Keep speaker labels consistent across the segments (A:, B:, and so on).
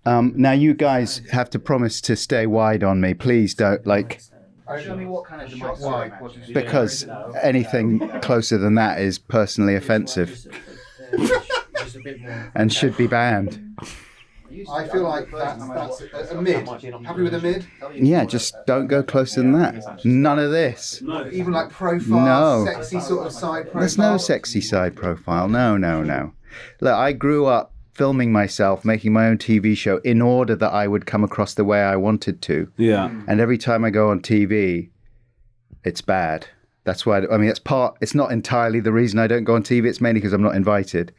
A: Now you guys have to promise to stay wide on me. Please don't, like...
B: Show me what kind of shots wide.
A: Because anything closer than that is personally offensive. And should be banned.
B: I feel like that's a mid. Happy with a mid?
A: Yeah, just don't go closer than that. None of this.
B: Even like profile, sexy sort of side profile?
A: There's no sexy side profile. No. Look, I grew up filming myself, making my own TV show in order that I would come across the way I wanted to.
C: Yeah.
A: And every time I go on TV, it's bad. That's why, it's not entirely the reason I don't go on TV. It's mainly because I'm not invited.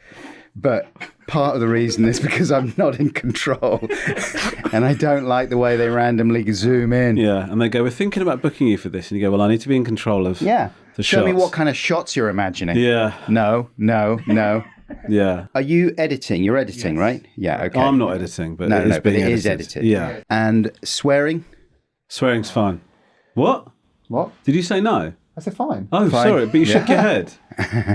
A: But part of the reason is because I'm not in control. And I don't like the way they randomly zoom in.
C: Yeah, and they go, we're thinking about booking you for this. And you go, well, I need to be in control of the shots.
A: Show me what kind of shots you're imagining.
C: Yeah.
A: No.
C: Yeah.
A: Are you editing? You're editing, right? Yeah, okay.
C: I'm not editing, but
A: it is edited.
C: Yeah.
A: And swearing?
C: Swearing's fine. What?
B: What?
C: Did you say no?
B: I said fine.
C: Oh,
A: Fine.
C: sorry, but you shook your head.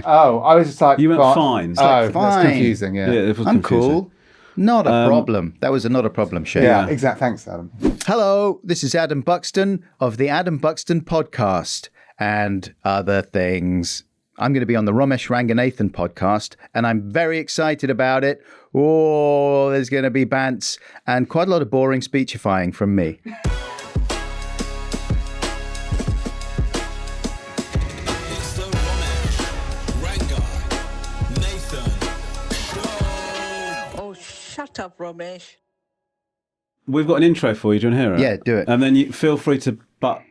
B: Oh, I was just like...
C: You went fine.
B: Oh,
A: fine.
B: that's confusing, yeah.
C: It was
A: I'm
C: confusing.
A: cool. Not a problem. That was not a problem, Shane.
B: Yeah, exactly. Thanks, Adam.
A: Hello, this is Adam Buxton of the Adam Buxton podcast and other things. I'm going to be on the Romesh Ranganathan podcast, and I'm very excited about it. Oh, there's going to be bants and quite a lot of boring speechifying from me.
D: It's the Romesh Ranganathan Show.
E: Oh, shut up, Romesh.
C: We've got an intro for you. Do you want to hear it?
A: Yeah, do it.
C: And then you feel free to bat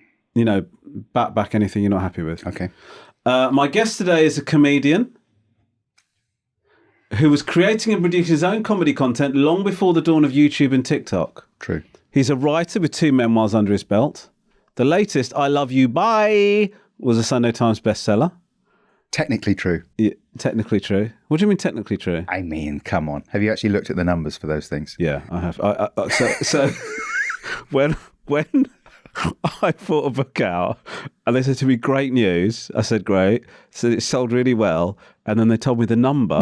C: back anything you're not happy with.
A: Okay.
C: My guest today is a comedian who was creating and producing his own comedy content long before the dawn of YouTube and TikTok.
A: True.
C: He's a writer with 2 memoirs under his belt. The latest, I Love You, Bye, was a Sunday Times bestseller.
A: Technically true.
C: Yeah, technically true. What do you mean technically true?
A: I mean, come on. Have you actually looked at the numbers for those things?
C: Yeah, I have. So when I bought a book out and they said to me, great news. I said, great. So it sold really well. And then they told me the number.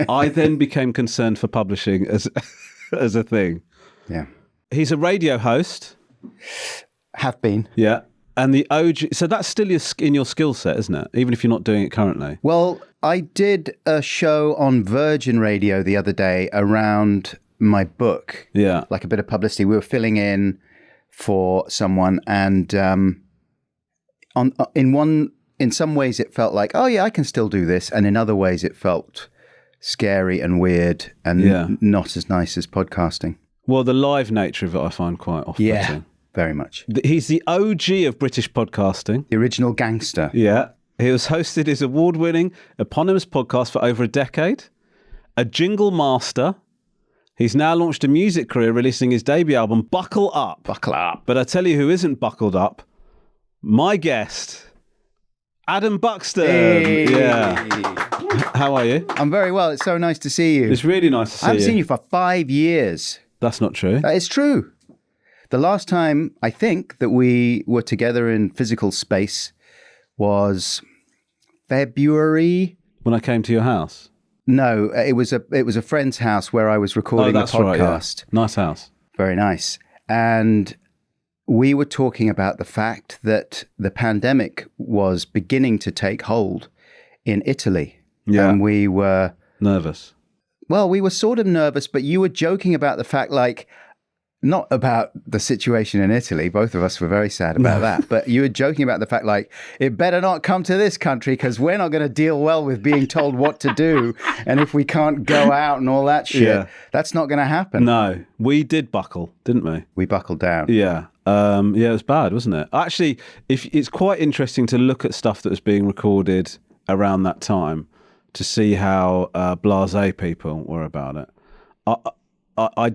C: I then became concerned for publishing as a thing.
A: Yeah.
C: He's a radio host.
A: Have been.
C: Yeah. And the OG, so that's still in your skill set, isn't it? Even if you're not doing it currently.
A: Well, I did a show on Virgin Radio the other day around my book.
C: Yeah.
A: Like a bit of publicity. We were filling in for someone, and in some ways it felt like, oh yeah, I can still do this, and in other ways it felt scary and weird and not as nice as podcasting.
C: Well, the live nature of it I find quite off-putting.
A: Yeah, very much.
C: He's the OG of British podcasting.
A: The original gangster.
C: Yeah. He has hosted his award-winning eponymous podcast for over a decade, a jingle master. He's now launched a music career, releasing his debut album, Buckle Up.
A: Buckle up.
C: But I tell you who isn't buckled up, my guest, Adam Buxton.
A: Hey.
C: Yeah. How are you?
A: I'm very well. It's so nice to see you.
C: It's really nice to see you.
A: I haven't seen you for 5 years.
C: That's not true.
A: That is true. The last time I think that we were together in physical space was February.
C: When I came to your house?
A: No, it was a friend's house where I was recording a podcast.
C: Right, yeah. Nice house.
A: Very nice. And we were talking about the fact that the pandemic was beginning to take hold in Italy.
C: Yeah.
A: And we were
C: nervous.
A: Well, we were sort of nervous, but you were joking about the fact, like, not about the situation in Italy. Both of us were very sad about that. But you were joking about the fact, like, it better not come to this country because we're not going to deal well with being told what to do. And if we can't go out and all that shit, that's not going to happen.
C: No, we did buckle, didn't we?
A: We buckled down.
C: Yeah. It was bad, wasn't it? Actually, it's quite interesting to look at stuff that was being recorded around that time to see how blasé people were about it. I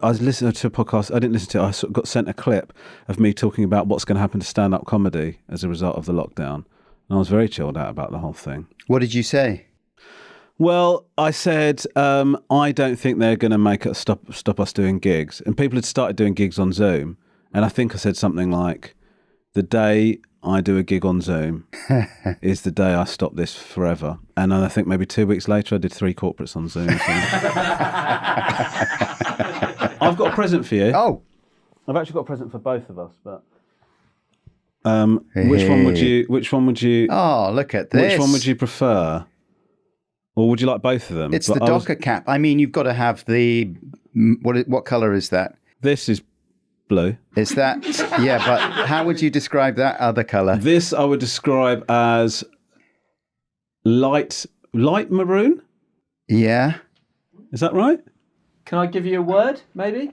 C: was listening to a podcast. I didn't listen to it. I sort of got sent a clip of me talking about what's going to happen to stand-up comedy as a result of the lockdown. And I was very chilled out about the whole thing.
A: What did you say?
C: Well, I said, I don't think they're going to make us stop us doing gigs. And people had started doing gigs on Zoom. And I think I said something like, the day I do a gig on Zoom is the day I stop this forever. And then I think maybe 2 weeks later, I did 3 corporates on Zoom. I've got a present for you.
A: Oh,
C: I've actually got a present for both of us, but which one would you
A: oh, look at this.
C: which one would you prefer? Or would you like both of them?
A: It's
C: But
A: the Docker cap. I mean, you've got to have the what color is that?
C: This is blue.
A: Is that yeah? But how would you describe that other color?
C: This I would describe as light maroon.
A: Yeah.
C: Is that right?
F: Can I give you a word, maybe?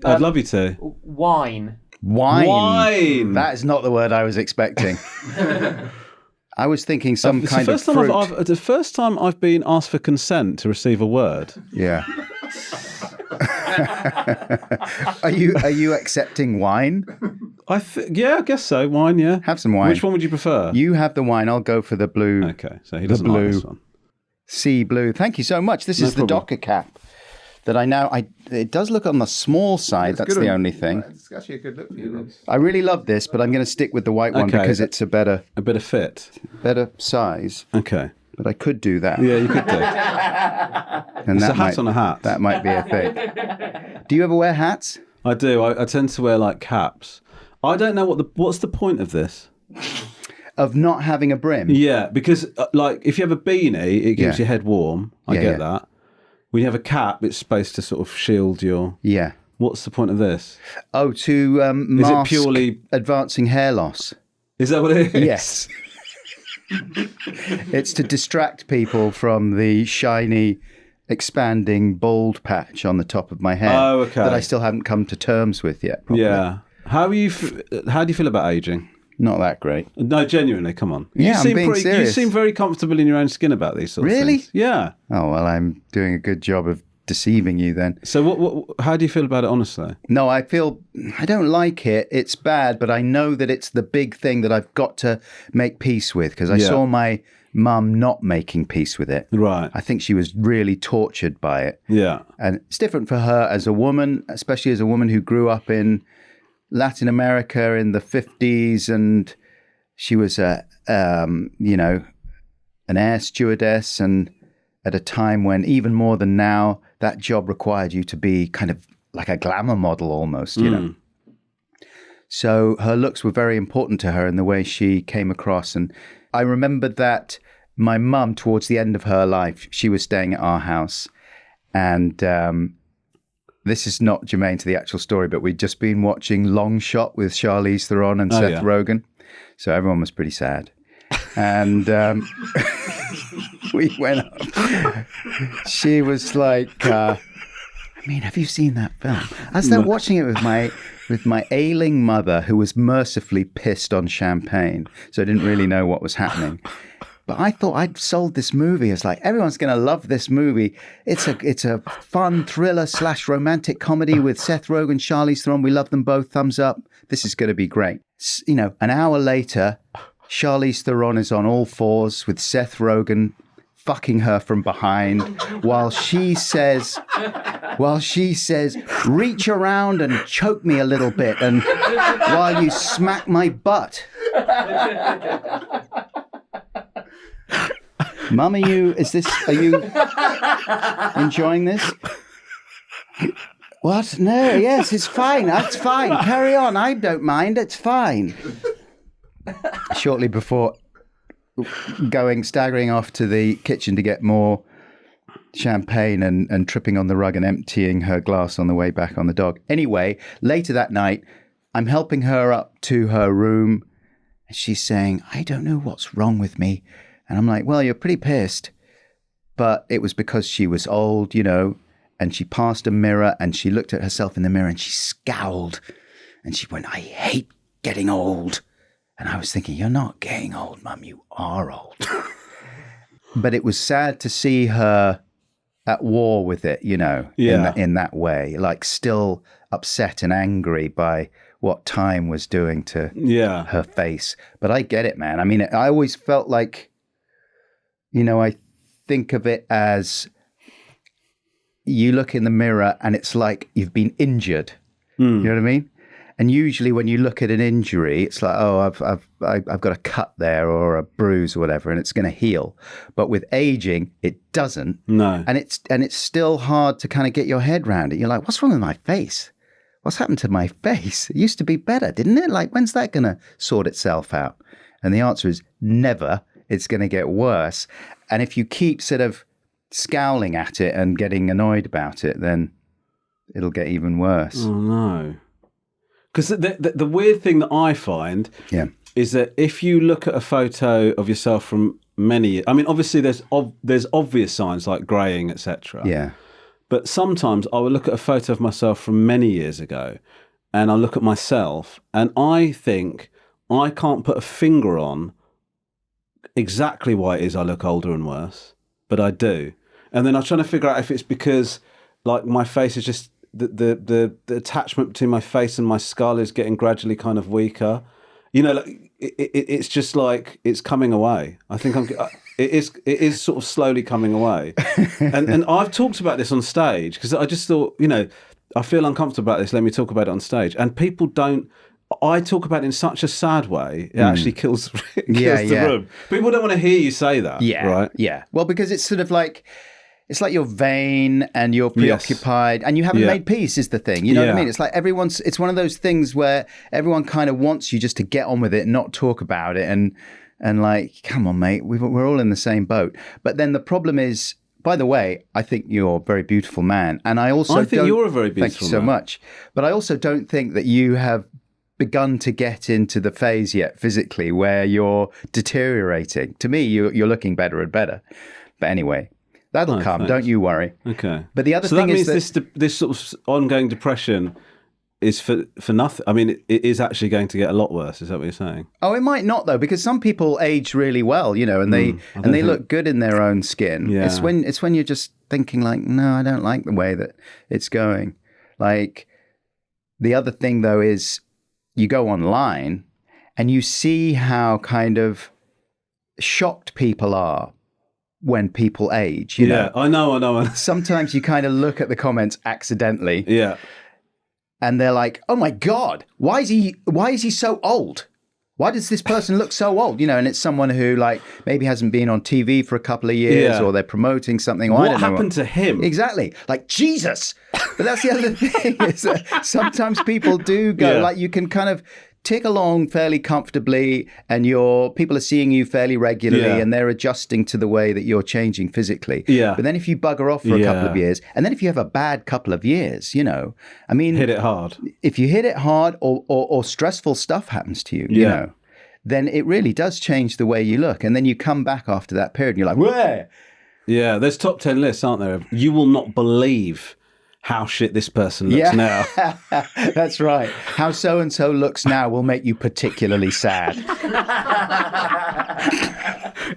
C: I'd love you to.
F: Wine.
A: Wine. That is not the word I was expecting. I was thinking some
C: It's
A: kind
C: the
A: of
C: first time
A: fruit.
C: the first time I've been asked for consent to receive a word.
A: Yeah. Are you accepting wine?
C: Yeah, I guess so. Wine, yeah.
A: Have some wine.
C: Which one would you prefer?
A: You have the wine. I'll go for the blue.
C: Okay, so he doesn't like this one.
A: Sea blue. Thank you so much. This is the
C: problem.
A: Docker cap that it does look on the small side. That's the only thing.
B: It's actually a good look for you.
A: I really love this, but I'm going to stick with the white one
C: Okay.
A: because it's a better
C: bit of fit.
A: size.
C: Okay.
A: But I could do that.
C: Yeah, you could do.
A: And
C: It's a hat on a hat.
A: That might be a thing. Do you ever wear hats?
C: I do. I tend to wear like caps. I don't know what's the point of this.
A: Of not having a brim?
C: Yeah, because like if you have a beanie, it keeps
A: Yeah.
C: your head warm. I
A: Yeah,
C: get
A: yeah.
C: that. When you have a cap, it's supposed to sort of shield your.
A: Yeah.
C: What's the point of this?
A: Oh, to mask
C: purely-
A: advancing hair loss.
C: Is that what it is?
A: Yes. It's to distract people from the shiny, expanding bald patch on the top of my head.
C: Oh, okay.
A: That I still haven't come to terms with yet. Properly.
C: Yeah. How do you feel about aging?
A: Not that great.
C: No, genuinely, come on.
A: Yeah, I'm being
C: You
A: serious.
C: seem very comfortable in your own skin about these sorts
A: Really?
C: of things. Yeah.
A: Oh, well, I'm doing a good job of deceiving you then.
C: So how do you feel about it, honestly?
A: No, I don't like it. It's bad, but I know that it's the big thing that I've got to make peace with because I
C: Yeah.
A: saw my mum not making peace with it.
C: Right.
A: I think she was really tortured by it.
C: Yeah.
A: And it's different for her as a woman, especially as a woman who grew up in Latin America in the 50s, and she was an air stewardess, and at a time when even more than now, that job required you to be kind of like a glamour model almost, you know. So her looks were very important to her in the way she came across. And I remembered that my mum, towards the end of her life, she was staying at our house, and this is not germane to the actual story, but we'd just been watching Long Shot with Charlize Theron and Seth
C: yeah.
A: Rogen. So everyone was pretty sad. And we went up. She was like, have you seen that film? I started watching it with my ailing mother, who was mercifully pissed on champagne. So I didn't really know what was happening. But I thought I'd sold this movie. It's like, everyone's going to love this movie. It's a fun thriller / romantic comedy with Seth Rogen, Charlize Theron. We love them both. Thumbs up. This is going to be great. An hour later, Charlize Theron is on all fours with Seth Rogen fucking her from behind while she says, reach around and choke me a little bit, and while you smack my butt. Mum, are you enjoying this? What? No, yes, it's fine. It's fine. Carry on. I don't mind. It's fine. Shortly before staggering off to the kitchen to get more champagne and tripping on the rug and emptying her glass on the way back on the dog. Anyway, later that night, I'm helping her up to her room. And she's saying, I don't know what's wrong with me. And I'm like, well, you're pretty pissed. But it was because she was old, and she passed a mirror and she looked at herself in the mirror and she scowled. And she went, I hate getting old. And I was thinking, you're not getting old, Mum. You are old. But it was sad to see her at war with it,
C: Yeah.
A: in that way, like still upset and angry by what time was doing to her face. But I get it, man. I mean, I always felt like, I think of it as you look in the mirror and it's like you've been injured. You know what I mean? And usually when you look at an injury, it's like, oh, I've got a cut there or a bruise or whatever, and it's going to heal. But with aging, it doesn't.
C: No.
A: And it's still hard to kind of get your head around it. You're like, what's wrong with my face? What's happened to my face? It used to be better, didn't it? Like, when's that going to sort itself out? And the answer is never. It's going to get worse. And if you keep sort of scowling at it and getting annoyed about it, then it'll get even worse.
C: Oh, no. Because the weird thing that I find is that if you look at a photo of yourself from many years, I mean, obviously there's obvious signs like greying, etc.
A: Yeah.
C: But sometimes I will look at a photo of myself from many years ago and I look at myself and I think I can't put a finger on exactly why it is I look older and worse, but I do. And then I'm trying to figure out if it's because like my face is just the attachment between my face and my skull is getting gradually kind of weaker. You know, like it's just like it's coming away. I think it is sort of slowly coming away. And I've talked about this on stage because I just thought, you know, I feel uncomfortable about this. Let me talk about it on stage. And people don't. I talk about it in such a sad way. It actually kills the room. People don't want to hear you say that.
A: Yeah.
C: Right.
A: Yeah. Well, because it's sort of like. It's like you're vain and you're preoccupied and you haven't made peace is the thing. You know what I mean? It's like it's one of those things where everyone kind of wants you just to get on with it and not talk about it. And like, come on, mate, we're all in the same boat. But then the problem is, by the way, I think you're a very beautiful man. And I think
C: you're a very beautiful man.
A: Thank you so much. But I also don't think that you have begun to get into the phase yet physically where you're deteriorating. To me, you're looking better and better. But anyway. That'll come. Thanks. Don't you worry.
C: Okay.
A: But the other thing is
C: that this sort of ongoing depression is for nothing. I mean, it is actually going to get a lot worse. Is that what you're saying?
A: Oh, it might not though, because some people age really well, you know, and they look good in their own skin. Yeah. It's when you're just thinking like, no, I don't like the way that it's going. Like the other thing though is you go online and you see how kind of shocked people are when people age, you know.
C: I know.
A: Sometimes you kind of look at the comments accidentally.
C: Yeah.
A: And they're like, "Oh my God, why is he so old? Why does this person look so old?" You know, and it's someone who like maybe hasn't been on TV for a couple of years or they're promoting something. Or
C: what happened to him?
A: Exactly. Like Jesus. But that's the other thing is that sometimes people do go like you can kind of tick along fairly comfortably and people are seeing you fairly regularly and they're adjusting to the way that you're changing physically. Yeah. But then if you bugger off for a couple of years and then if you have a bad couple of years, you know, I mean.
C: Hit it hard.
A: If you hit it hard or stressful stuff happens to you, you know, then it really does change the way you look. And then you come back after that period and you're like, where?
C: Yeah, there's top 10 lists, aren't there? You will not believe how shit this person looks now.
A: That's right. How so-and-so looks now will make you particularly sad.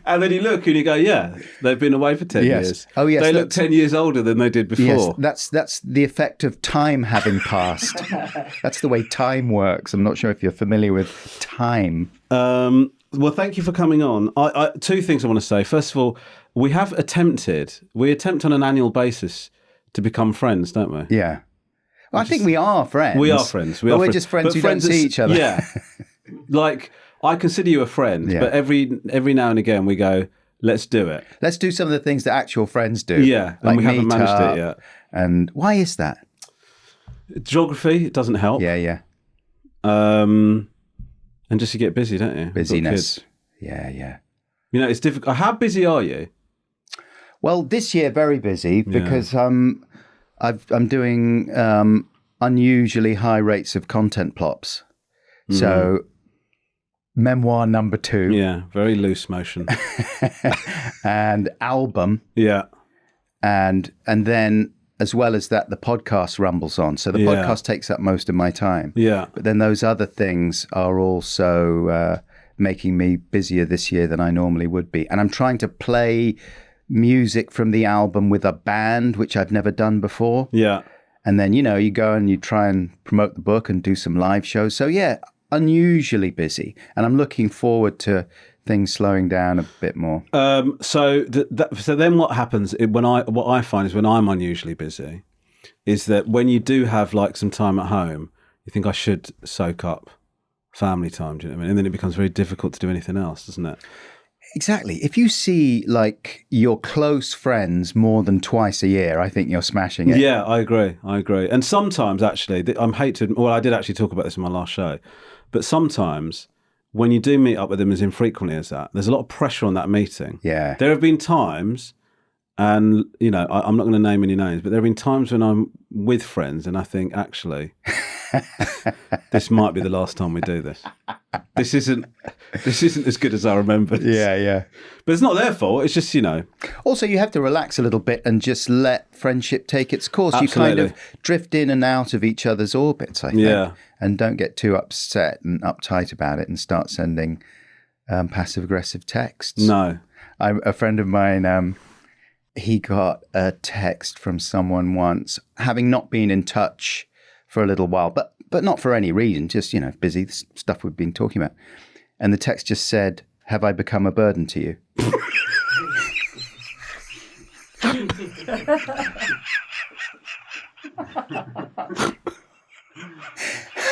C: And then you look and you go, yeah, they've been away for 10 years.
A: Oh, yes.
C: They look 10 years older than they did before.
A: Yes, that's the effect of time having passed. That's the way time works. I'm not sure if you're familiar with time.
C: Well, thank you for coming on. Two things I want to say. First of all, we attempt on an annual basis to become friends, don't we?
A: Yeah. Well, I think we are friends.
C: We are friends.
A: We're just friends who don't see each other.
C: Yeah. Like, I consider you a friend, but every now and again we go, let's do it.
A: Let's do some of the things that actual friends do.
C: Yeah, and we haven't managed it yet.
A: And why is that?
C: Geography, it doesn't help.
A: Yeah.
C: And just you get busy, don't you?
A: Busyness. Yeah.
C: You know, it's difficult. How busy are you?
A: Well, this year, very busy because I'm doing unusually high rates of content plops. So, memoir number 2.
C: Yeah, very loose motion.
A: And album.
C: Yeah.
A: And then, as well as that, the podcast rumbles on. So the podcast takes up most of my time.
C: Yeah.
A: But then those other things are also making me busier this year than I normally would be. And I'm trying to play music from the album with a band, which I've never done before.
C: Yeah.
A: And then, you know, you go and you try and promote the book and do some live shows. So yeah, unusually busy. And I'm looking forward to things slowing down a bit more.
C: So then what happens what I find is when I'm unusually busy is that when you do have like some time at home, you think I should soak up family time, do you know what I mean? And then it becomes very difficult to do anything else, doesn't it?
A: Exactly. If you see like your close friends more than twice a year, I think you're smashing it.
C: Yeah, I agree. And sometimes actually, I did actually talk about this in my last show, but sometimes when you do meet up with them as infrequently as that, there's a lot of pressure on that meeting.
A: Yeah.
C: There have been times, and I'm not going to name any names, but there have been times when I'm with friends and I think, actually, this might be the last time we do this. This isn't as good as I remembered.
A: Yeah.
C: But it's not their fault. It's just,
A: Also, you have to relax a little bit and just let friendship take its course.
C: Absolutely.
A: You kind of drift in and out of each other's orbits, I think.
C: Yeah.
A: And don't get too upset and uptight about it and start sending passive-aggressive texts.
C: No.
A: A friend of mine, he got a text from someone once, having not been in touch for a little while, but not for any reason, just, busy stuff we've been talking about. And the text just said, "Have I become a burden to you?"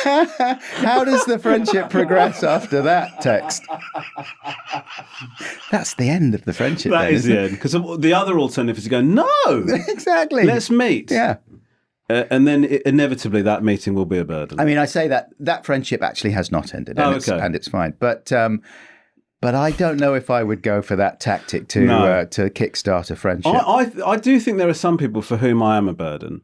A: How does the friendship progress after that text? That's the end of the friendship.
C: That is the end. Because the other alternative is to go, no,
A: exactly.
C: Let's meet.
A: Yeah.
C: And then inevitably that meeting will be a burden.
A: I mean, I say that friendship actually has not ended, and it's fine. But I don't know if I would go for that tactic to kickstart a friendship.
C: I do think there are some people for whom I am a burden,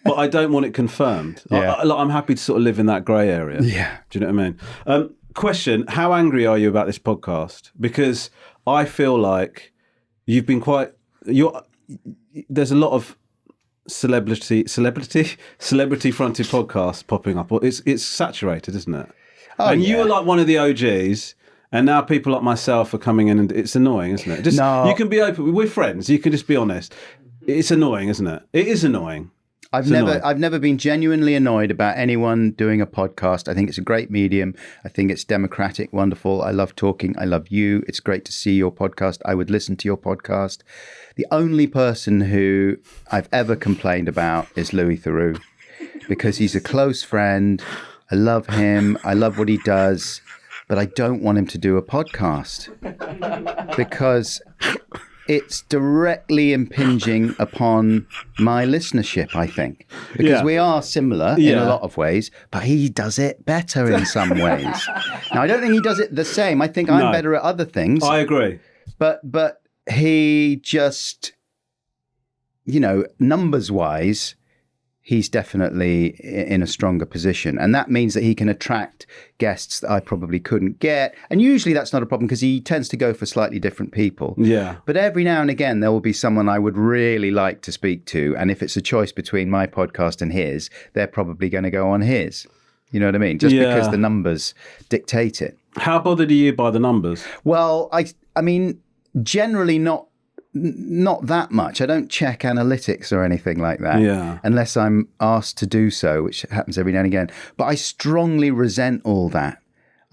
C: but I don't want it confirmed.
A: Yeah.
C: I'm happy to sort of live in that grey area.
A: Yeah.
C: Do you know what I mean? Question, how angry are you about this podcast? Because I feel like you've been there's a lot of celebrity fronted podcasts popping up. It's saturated, isn't it?
A: Oh,
C: and
A: yeah.
C: you were like one of the OGs, and now people like myself are coming in, and it's annoying, isn't it? You can be open. We're friends. You can just be honest. It's annoying, isn't it? It is annoying.
A: I've never been genuinely annoyed about anyone doing a podcast. I think it's a great medium. I think it's democratic, wonderful. I love talking. I love you. It's great to see your podcast. I would listen to your podcast. The only person who I've ever complained about is Louis Theroux, because he's a close friend. I love him. I love what he does, but I don't want him to do a podcast because it's directly impinging upon my listenership, I think, because we are similar in a lot of ways, but he does it better in some ways. Now, I don't think he does it the same. I think I'm better at other things.
C: I agree.
A: But he just, numbers wise, he's definitely in a stronger position. And that means that he can attract guests that I probably couldn't get. And usually that's not a problem because he tends to go for slightly different people.
C: Yeah.
A: But every now and again, there will be someone I would really like to speak to. And if it's a choice between my podcast and his, they're probably going to go on his. You know what I mean? Just because the numbers dictate it.
C: How bothered are you by the numbers?
A: Well, I mean, generally not that much. I don't check analytics or anything like that unless I'm asked to do so, which happens every now and again. But I strongly resent all that.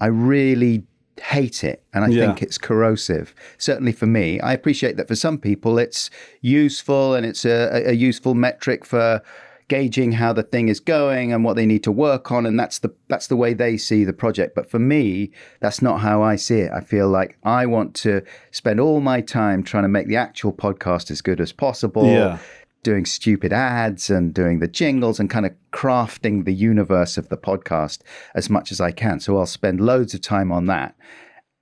A: I really hate it. And I think it's corrosive, certainly for me. I appreciate that for some people it's useful and it's a useful metric for gauging how the thing is going and what they need to work on, and that's the way they see the project. But for me, that's not how I see it. I feel like I want to spend all my time trying to make the actual podcast as good as possible, doing stupid ads and doing the jingles and kind of crafting the universe of the podcast as much as I can. So I'll spend loads of time on that.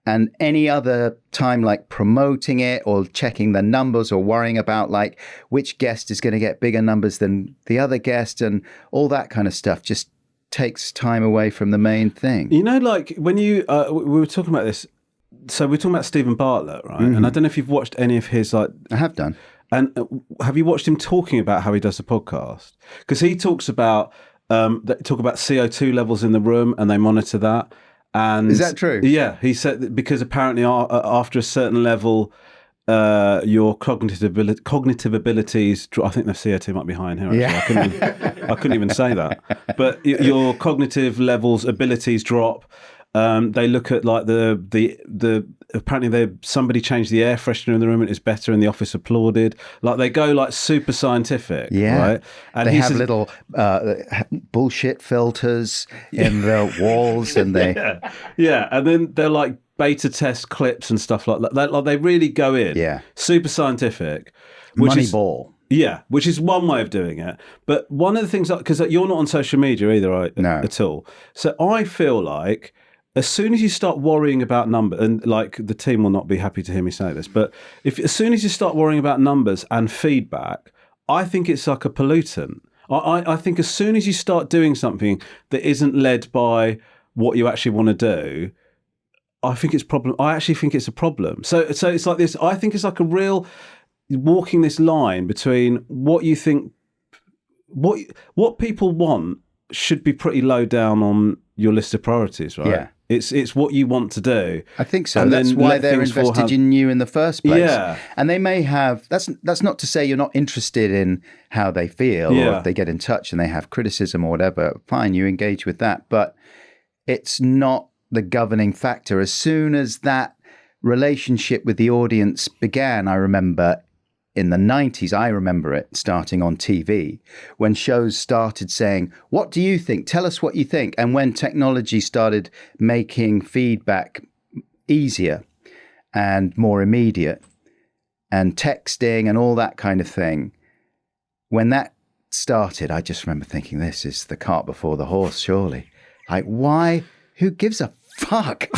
A: And any other time like promoting it or checking the numbers or worrying about like which guest is going to get bigger numbers than the other guest and all that kind of stuff just takes time away from the main thing.
C: Like when you, we were talking about this, so we're talking about Stephen Bartlett, right? Mm-hmm. And I don't know if you've watched any of his I
A: have done.
C: And have you watched him talking about how he does the podcast? Because he talks about, CO2 levels in the room and they monitor that. And
A: is that true?
C: Yeah, he said that because apparently after a certain level, your cognitive abilities. I think the CO2 might be high in here. Actually. I couldn't even say that. But your cognitive levels, abilities drop, They look at like the apparently somebody changed the air freshener in the room and it's better, and the office applauded. Like they go like super scientific, right? And
A: they
C: he
A: have
C: says-
A: little bullshit filters in the walls, and they
C: yeah, and then they're like beta test clips and stuff like that. Like they really go in, super scientific, which is
A: Moneyball.
C: yeah, which is one way of doing it. But one of the things, because you're not on social media either, right?
A: No.
C: At all. So I feel like as soon as you start worrying about numbers, and like the team will not be happy to hear me say this, but as soon as you start worrying about numbers and feedback, I think it's like a pollutant. I think as soon as you start doing something that isn't led by what you actually want to do, I think it's problem. I actually think it's a problem. So it's like this. I think it's like a real walking this line between what you think, what people want should be pretty low down on your list of priorities, right?
A: Yeah.
C: It's what you want to do.
A: I think so.
C: And
A: That's
C: then
A: why
C: let
A: they're
C: things fall
A: invested
C: how-
A: in you in the first place.
C: Yeah.
A: And they may have, that's not to say you're not interested in how they feel, or
C: Yeah.
A: if they get in touch and they have criticism or whatever, fine, you engage with that. But it's not the governing factor. As soon as that relationship with the audience began, I remember in the 90s, I remember it starting on TV, when shows started saying, what do you think? Tell us what you think. And when technology started making feedback easier and more immediate, and texting and all that kind of thing, when that started, I just remember thinking, this is the cart before the horse, surely. Like, why? Who gives a fuck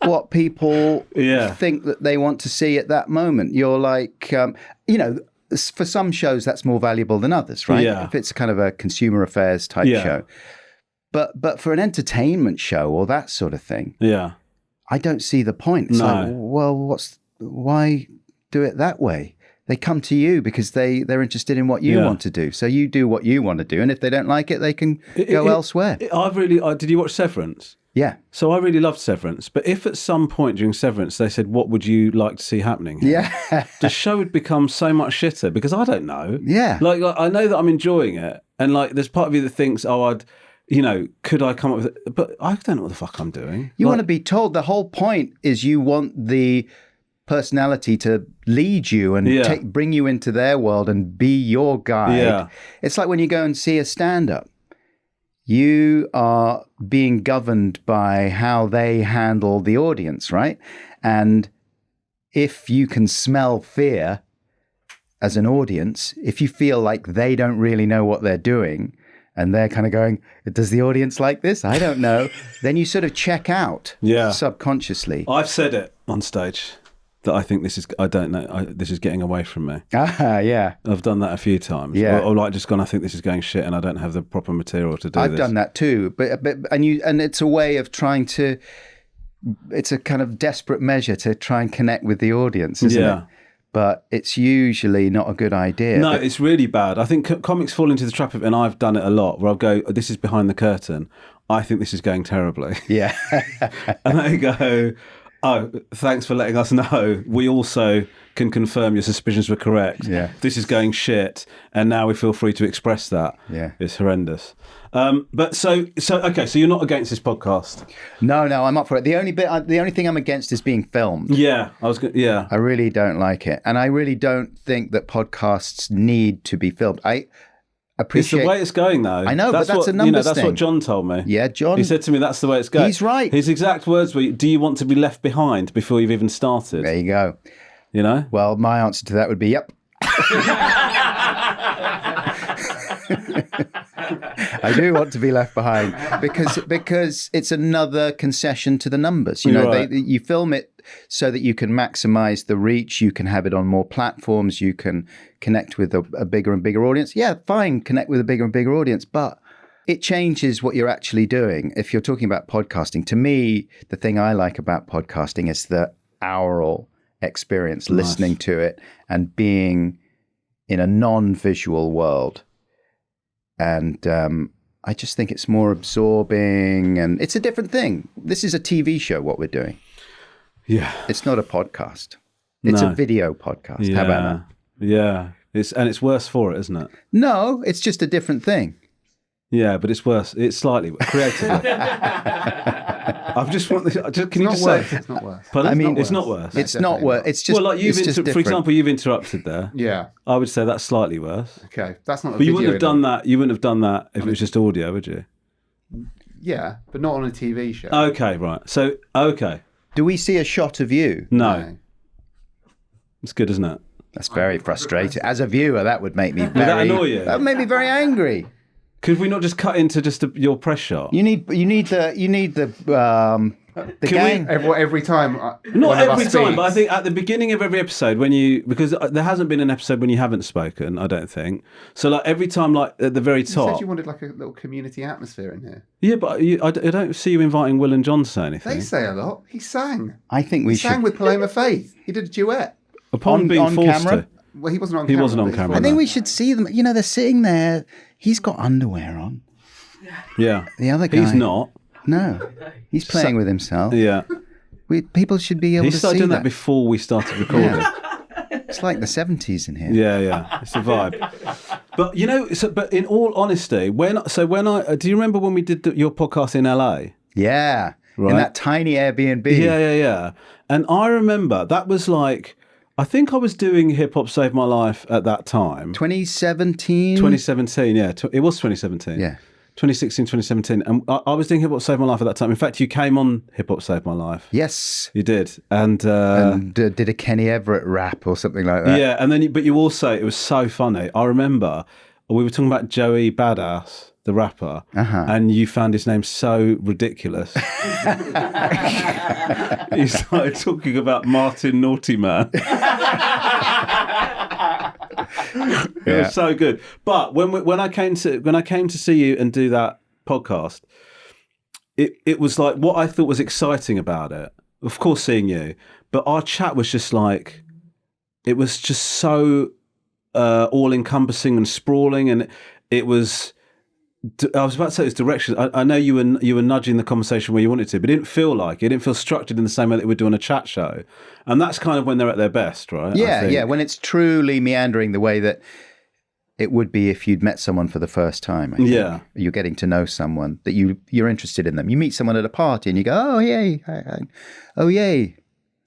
A: what people think that they want to see at that moment? You're like, for some shows that's more valuable than others, right?
C: Yeah.
A: If it's kind of a consumer affairs type show. But for an entertainment show or that sort of thing, I don't see the point. It's like, well, why do it that way? They come to you because they're interested in what you want to do. So you do what you want to do, and if they don't like it, they can go elsewhere.
C: Did you watch Severance?
A: Yeah.
C: So I really loved Severance, but if at some point during Severance they said, what would you like to see happening here?
A: Yeah.
C: The show would become so much shitter because I don't know.
A: Yeah.
C: Like I know that I'm enjoying it, and like there's part of you that thinks, could I come up with it? But I don't know what the fuck I'm doing.
A: You want to be told. The whole point is you want the personality to lead you and bring you into their world and be your guide.
C: Yeah.
A: It's like when you go and see a stand-up. You are being governed by how they handle the audience, right? And if you can smell fear as an audience, if you feel like they don't really know what they're doing and they're kind of going, does the audience like this? I don't know. Then you sort of check out subconsciously.
C: I've said it on stage that I think this is getting away from me.
A: Yeah.
C: I've done that a few times.
A: Yeah.
C: Or like just gone, I think this is going shit and I don't have the proper material to do
A: I've
C: this.
A: done that too. But it's a way of trying to, it's a kind of desperate measure to try and connect with the audience, isn't it? But it's usually not a good idea.
C: No, it's really bad. I think comics fall into the trap of, and I've done it a lot, where I'll go, this is behind the curtain. I think this is going terribly.
A: Yeah.
C: And they go, oh, thanks for letting us know. We also can confirm your suspicions were correct.
A: Yeah.
C: This is going shit, and now we feel free to express that.
A: Yeah.
C: It's horrendous. But so you're not against this podcast?
A: No, I'm up for it. The only thing I'm against is being filmed.
C: Yeah,
A: I really don't like it, and I really don't think that podcasts need to be filmed. I appreciate
C: it's the way it's going, though.
A: I know, but that's a numbers
C: That's
A: thing.
C: what John told me.
A: Yeah, John.
C: He said to me, "That's the way it's going."
A: He's right.
C: His exact words were, "Do you want to be left behind before you've even started?"
A: There you go.
C: You know.
A: Well, my answer to that would be, yep. I do want to be left behind because it's another concession to the numbers. You know,
C: Right.
A: you film it so that you can maximize the reach. You can have it on more platforms. You can connect with a bigger and bigger audience. Yeah, fine, connect with a bigger and bigger audience, but it changes what you're actually doing. If you're talking about podcasting, to me, the thing I like about podcasting is the aural experience, listening to it and being in a non-visual world. And I just think it's more absorbing, and it's a different thing. This is a TV show, what we're doing.
C: Yeah.
A: It's not a podcast. It's a video podcast. How about that?
C: Yeah. It's worse for it, isn't it?
A: No, it's just a different thing.
C: Yeah, but it's worse. It's slightly creatively. I've just want this. Can you just say?
B: It's not worse.
C: Pardon?
A: I mean,
C: it's not worse.
A: It's not worse. It's just
C: well, like
A: it's just
C: for
A: different.
C: example, you've interrupted there.
B: Yeah.
C: I would say that's slightly worse.
B: Okay. That's not.
C: But you wouldn't have done that. You wouldn't have done that if it was just audio, would you?
B: Yeah, but not on a TV show.
C: Okay, right. So, okay,
A: Do we see a shot of you?
C: no, it's good, isn't it?
A: That's very frustrating. As a viewer, that would make me very.
C: that annoy you?
A: That would make me very angry.
C: Could we not just cut into just your press shot?
A: You need the gang.
B: Every time.
C: Not
B: one of
C: every
B: us
C: time,
B: speaks.
C: but I think at the beginning of every episode because there hasn't been an episode when you haven't spoken, I don't think. So like every time, like at the very
B: You
C: top.
B: said you wanted like a little community atmosphere in here.
C: Yeah, but I don't see you inviting Will and John to say anything.
B: They say a lot. He sang.
A: I think we
B: He sang
A: should.
B: with Paloma Faith. He did a duet.
C: Upon
A: on
C: being forced
A: camera?
C: to.
B: Well, he wasn't on
C: He
B: camera.
C: wasn't on
B: but he's
C: camera,
A: I
B: fine.
A: think we should see them. You know, they're sitting there. He's got underwear on.
C: Yeah.
A: The other guy.
C: He's not.
A: No, he's playing with himself.
C: Yeah.
A: People should be able
C: He
A: to
C: started
A: see
C: doing that
A: that.
C: before we started recording.
A: It's like the 70s in here.
C: Yeah, it's a vibe. But you know, but in all honesty, when I do you remember when we did your podcast in LA?
A: Yeah.
C: Right.
A: In that tiny Airbnb.
C: Yeah. And I remember that was like, I think I was doing Hip Hop Saved My Life at that time.
A: 2017.
C: 2017, yeah. It was 2017.
A: Yeah.
C: 2016, 2017. And I was doing Hip Hop Saved My Life at that time. In fact, you came on Hip Hop Saved My Life.
A: Yes.
C: You did. And
A: Did a Kenny Everett rap or something like that.
C: yeah, and then but you also, it was so funny. I remember we were talking about Joey Badass, the rapper, and you found his name so ridiculous. You started talking about Martin Naughty Man. It was so good. But when I came to see you and do that podcast, it was like what I thought was exciting about it. Of course, seeing you, but our chat was just like, it was just so all encompassing and sprawling, and it was. I was about to say it's direction. I know you were nudging the conversation where you wanted to, but it didn't feel like it. It didn't feel structured in the same way that we would do on a chat show, and that's kind of when they're at their best, right?
A: Yeah. When it's truly meandering the way that it would be if you'd met someone for the first time. I think.
C: Yeah.
A: You're getting to know someone that you're interested in them. You meet someone at a party and you go, oh, yay. Oh, yay.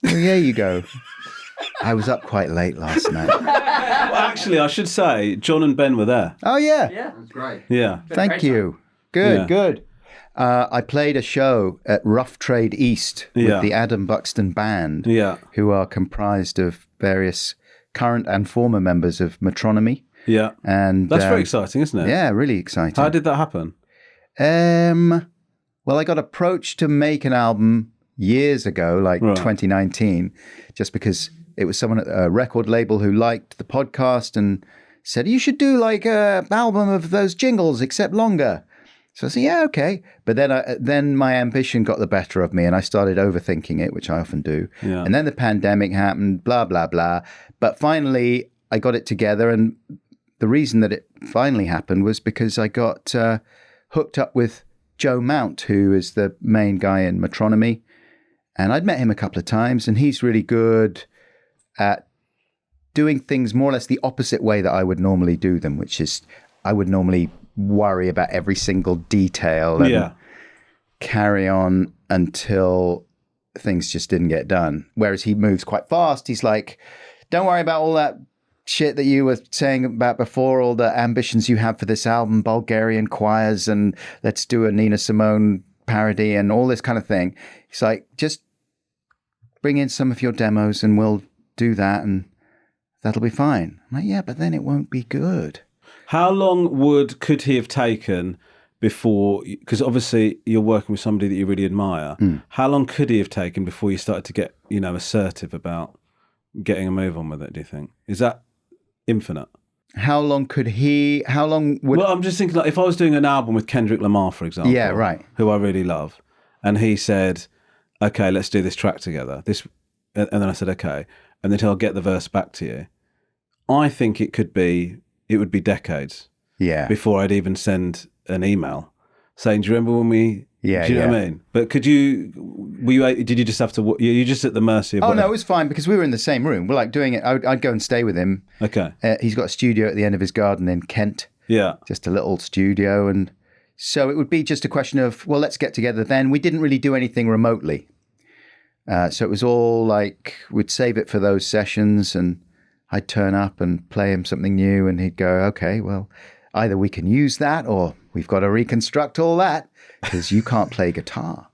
A: Oh, yay, you go. I was up quite late last night.
C: Well, actually, I should say John and Ben were there.
A: Oh, yeah.
B: That's great.
C: Yeah.
A: Thank you. Good,
C: Yeah.
A: good. I played a show at Rough Trade East with
C: Yeah.
A: the Adam Buxton Band,
C: Yeah.
A: who are comprised of various current and former members of Metronomy.
C: Yeah.
A: And
C: That's very exciting, isn't it?
A: Yeah, really exciting.
C: How did that happen?
A: Well, I got approached to make an album years ago, like
C: Right.
A: 2019, just because it was someone at a record label who liked the podcast and said, you should do like an album of those jingles, except longer. So I said, yeah, okay. But then my ambition got the better of me and I started overthinking it, which I often do.
C: Yeah.
A: And then the pandemic happened, blah, blah, blah. But finally, I got it together. And the reason that it finally happened was because I got hooked up with Joe Mount, who is the main guy in Metronomy. And I'd met him a couple of times, and he's really good at doing things more or less the opposite way that I would normally do them, which is I would normally worry about every single detail and carry on until things just didn't get done. Whereas he moves quite fast. He's like, don't worry about all that shit that you were saying about before, all the ambitions you have for this album, Bulgarian choirs, and let's do a Nina Simone parody and all this kind of thing. He's like, just bring in some of your demos and we'll do that and that'll be fine. I'm like, yeah, but then it won't be good.
C: How long could he have taken before, because obviously you're working with somebody that you really admire, how long could he have taken before you started to get, assertive about getting a move on with it, do you think? Is that infinite?
A: How long would...
C: Well, I'm just thinking, like, if I was doing an album with Kendrick Lamar, for example,
A: Yeah, right.
C: who I really love, and he said, okay, let's do this track together, and then I said, okay, and then I'll get the verse back to you. I think it would be decades
A: Yeah.
C: before I'd even send an email saying, do you remember when we...
A: Yeah,
C: do you know what I mean? But did you just have to... You're just at the mercy of...
A: Oh, no,
C: whatever-
A: it was fine because we were in the same room. We're like doing it. I'd go and stay with him.
C: Okay.
A: He's got a studio at the end of his garden in Kent,
C: Yeah.
A: just a little studio. And So it would be just a question of, well, let's get together then. We didn't really do anything remotely. So it was all like, we'd save it for those sessions and I'd turn up and play him something new and he'd go, okay, well, either we can use that or we've got to reconstruct all that because you can't play guitar.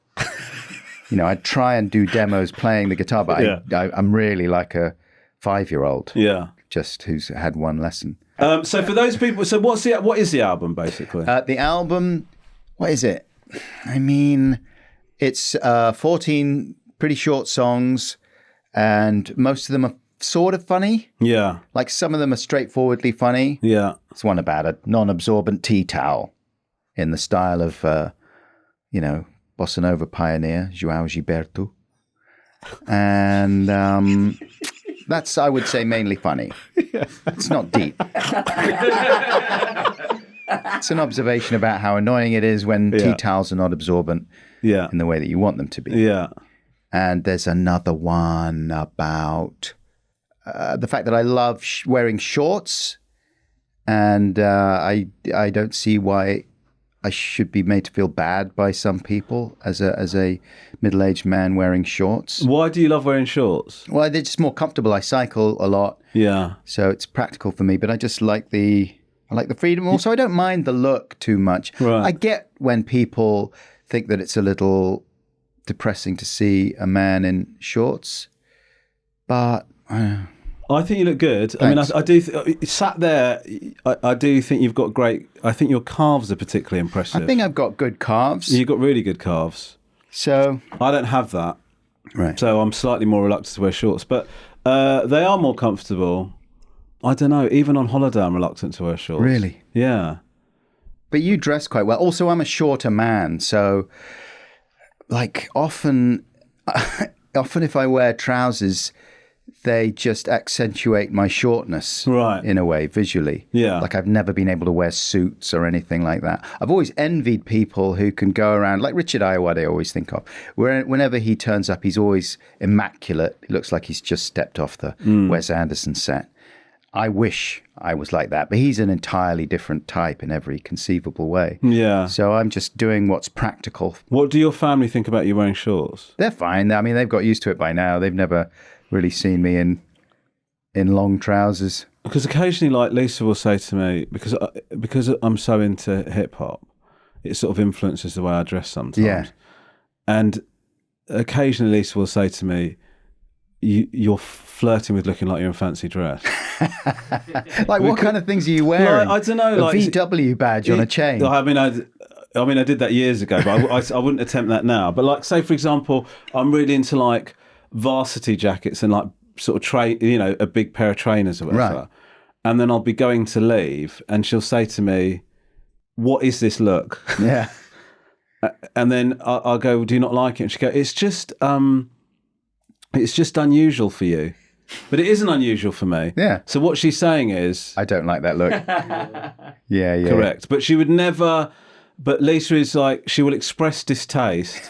A: I'd try and do demos playing the guitar, but I'm really like a 5-year-old.
C: Yeah.
A: Just who's had one lesson.
C: So for those people, so what is the album basically?
A: The album, what is it? I mean, it's 14 pretty short songs, and most of them are sort of funny.
C: Yeah.
A: Like some of them are straightforwardly funny.
C: Yeah.
A: It's one about a non-absorbent tea towel in the style of, bossa nova pioneer João Gilberto. And that's, I would say, mainly funny. It's not deep. It's an observation about how annoying it is when tea towels are not absorbent in the way that you want them to be.
C: Yeah.
A: And there's another one about the fact that I love wearing shorts, and I don't see why I should be made to feel bad by some people as a middle-aged man wearing shorts.
C: Why do you love wearing shorts?
A: Well, they're just more comfortable. I cycle a lot.
C: Yeah.
A: So it's practical for me, but I just like the freedom. Also, I don't mind the look too much.
C: Right.
A: I get when people think that it's a little depressing to see a man in shorts, but
C: I think you look good.
A: Thanks.
C: I mean, I do. Sat there, I do think you've got great. I think your calves are particularly impressive.
A: I think I've got good calves.
C: You've got really good calves.
A: So
C: I don't have that.
A: Right.
C: So I'm slightly more reluctant to wear shorts, but they are more comfortable. I don't know. Even on holiday, I'm reluctant to wear shorts.
A: Really?
C: Yeah.
A: But you dress quite well. Also, I'm a shorter man, so like often if I wear trousers, they just accentuate my shortness,
C: right?
A: In a way, visually.
C: Yeah.
A: Like I've never been able to wear suits or anything like that. I've always envied people who can go around, like Richard Ayoade I always think of. Whenever he turns up, he's always immaculate. He looks like he's just stepped off the Wes Anderson set. I wish I was like that, but he's an entirely different type in every conceivable way.
C: Yeah.
A: So I'm just doing what's practical.
C: What do your family think about you wearing shorts?
A: They're fine. I mean, they've got used to it by now. They've never really seen me in long trousers.
C: Because occasionally, like Lisa will say to me, because I'm so into hip hop, it sort of influences the way I dress sometimes.
A: Yeah.
C: And occasionally, Lisa will say to me, "You're flirting with looking like you're in fancy dress."
A: Like, what kind of things are you wearing?
C: Like, I don't know.
A: A
C: like
A: VW badge on a chain.
C: I mean, I did that years ago, but I wouldn't attempt that now. But like, say for example, I'm really into like varsity jackets and like sort of a big pair of trainers or whatever.
A: Right.
C: And then I'll be going to leave, and she'll say to me, "What is this look?"
A: Yeah.
C: And then I'll go, "Do you not like it?" And she go, "It's just unusual for you." But it isn't unusual for me.
A: Yeah.
C: So what she's saying is,
A: I don't like that look. Yeah.
C: correct. But she would never. But Lisa is like, she will express distaste,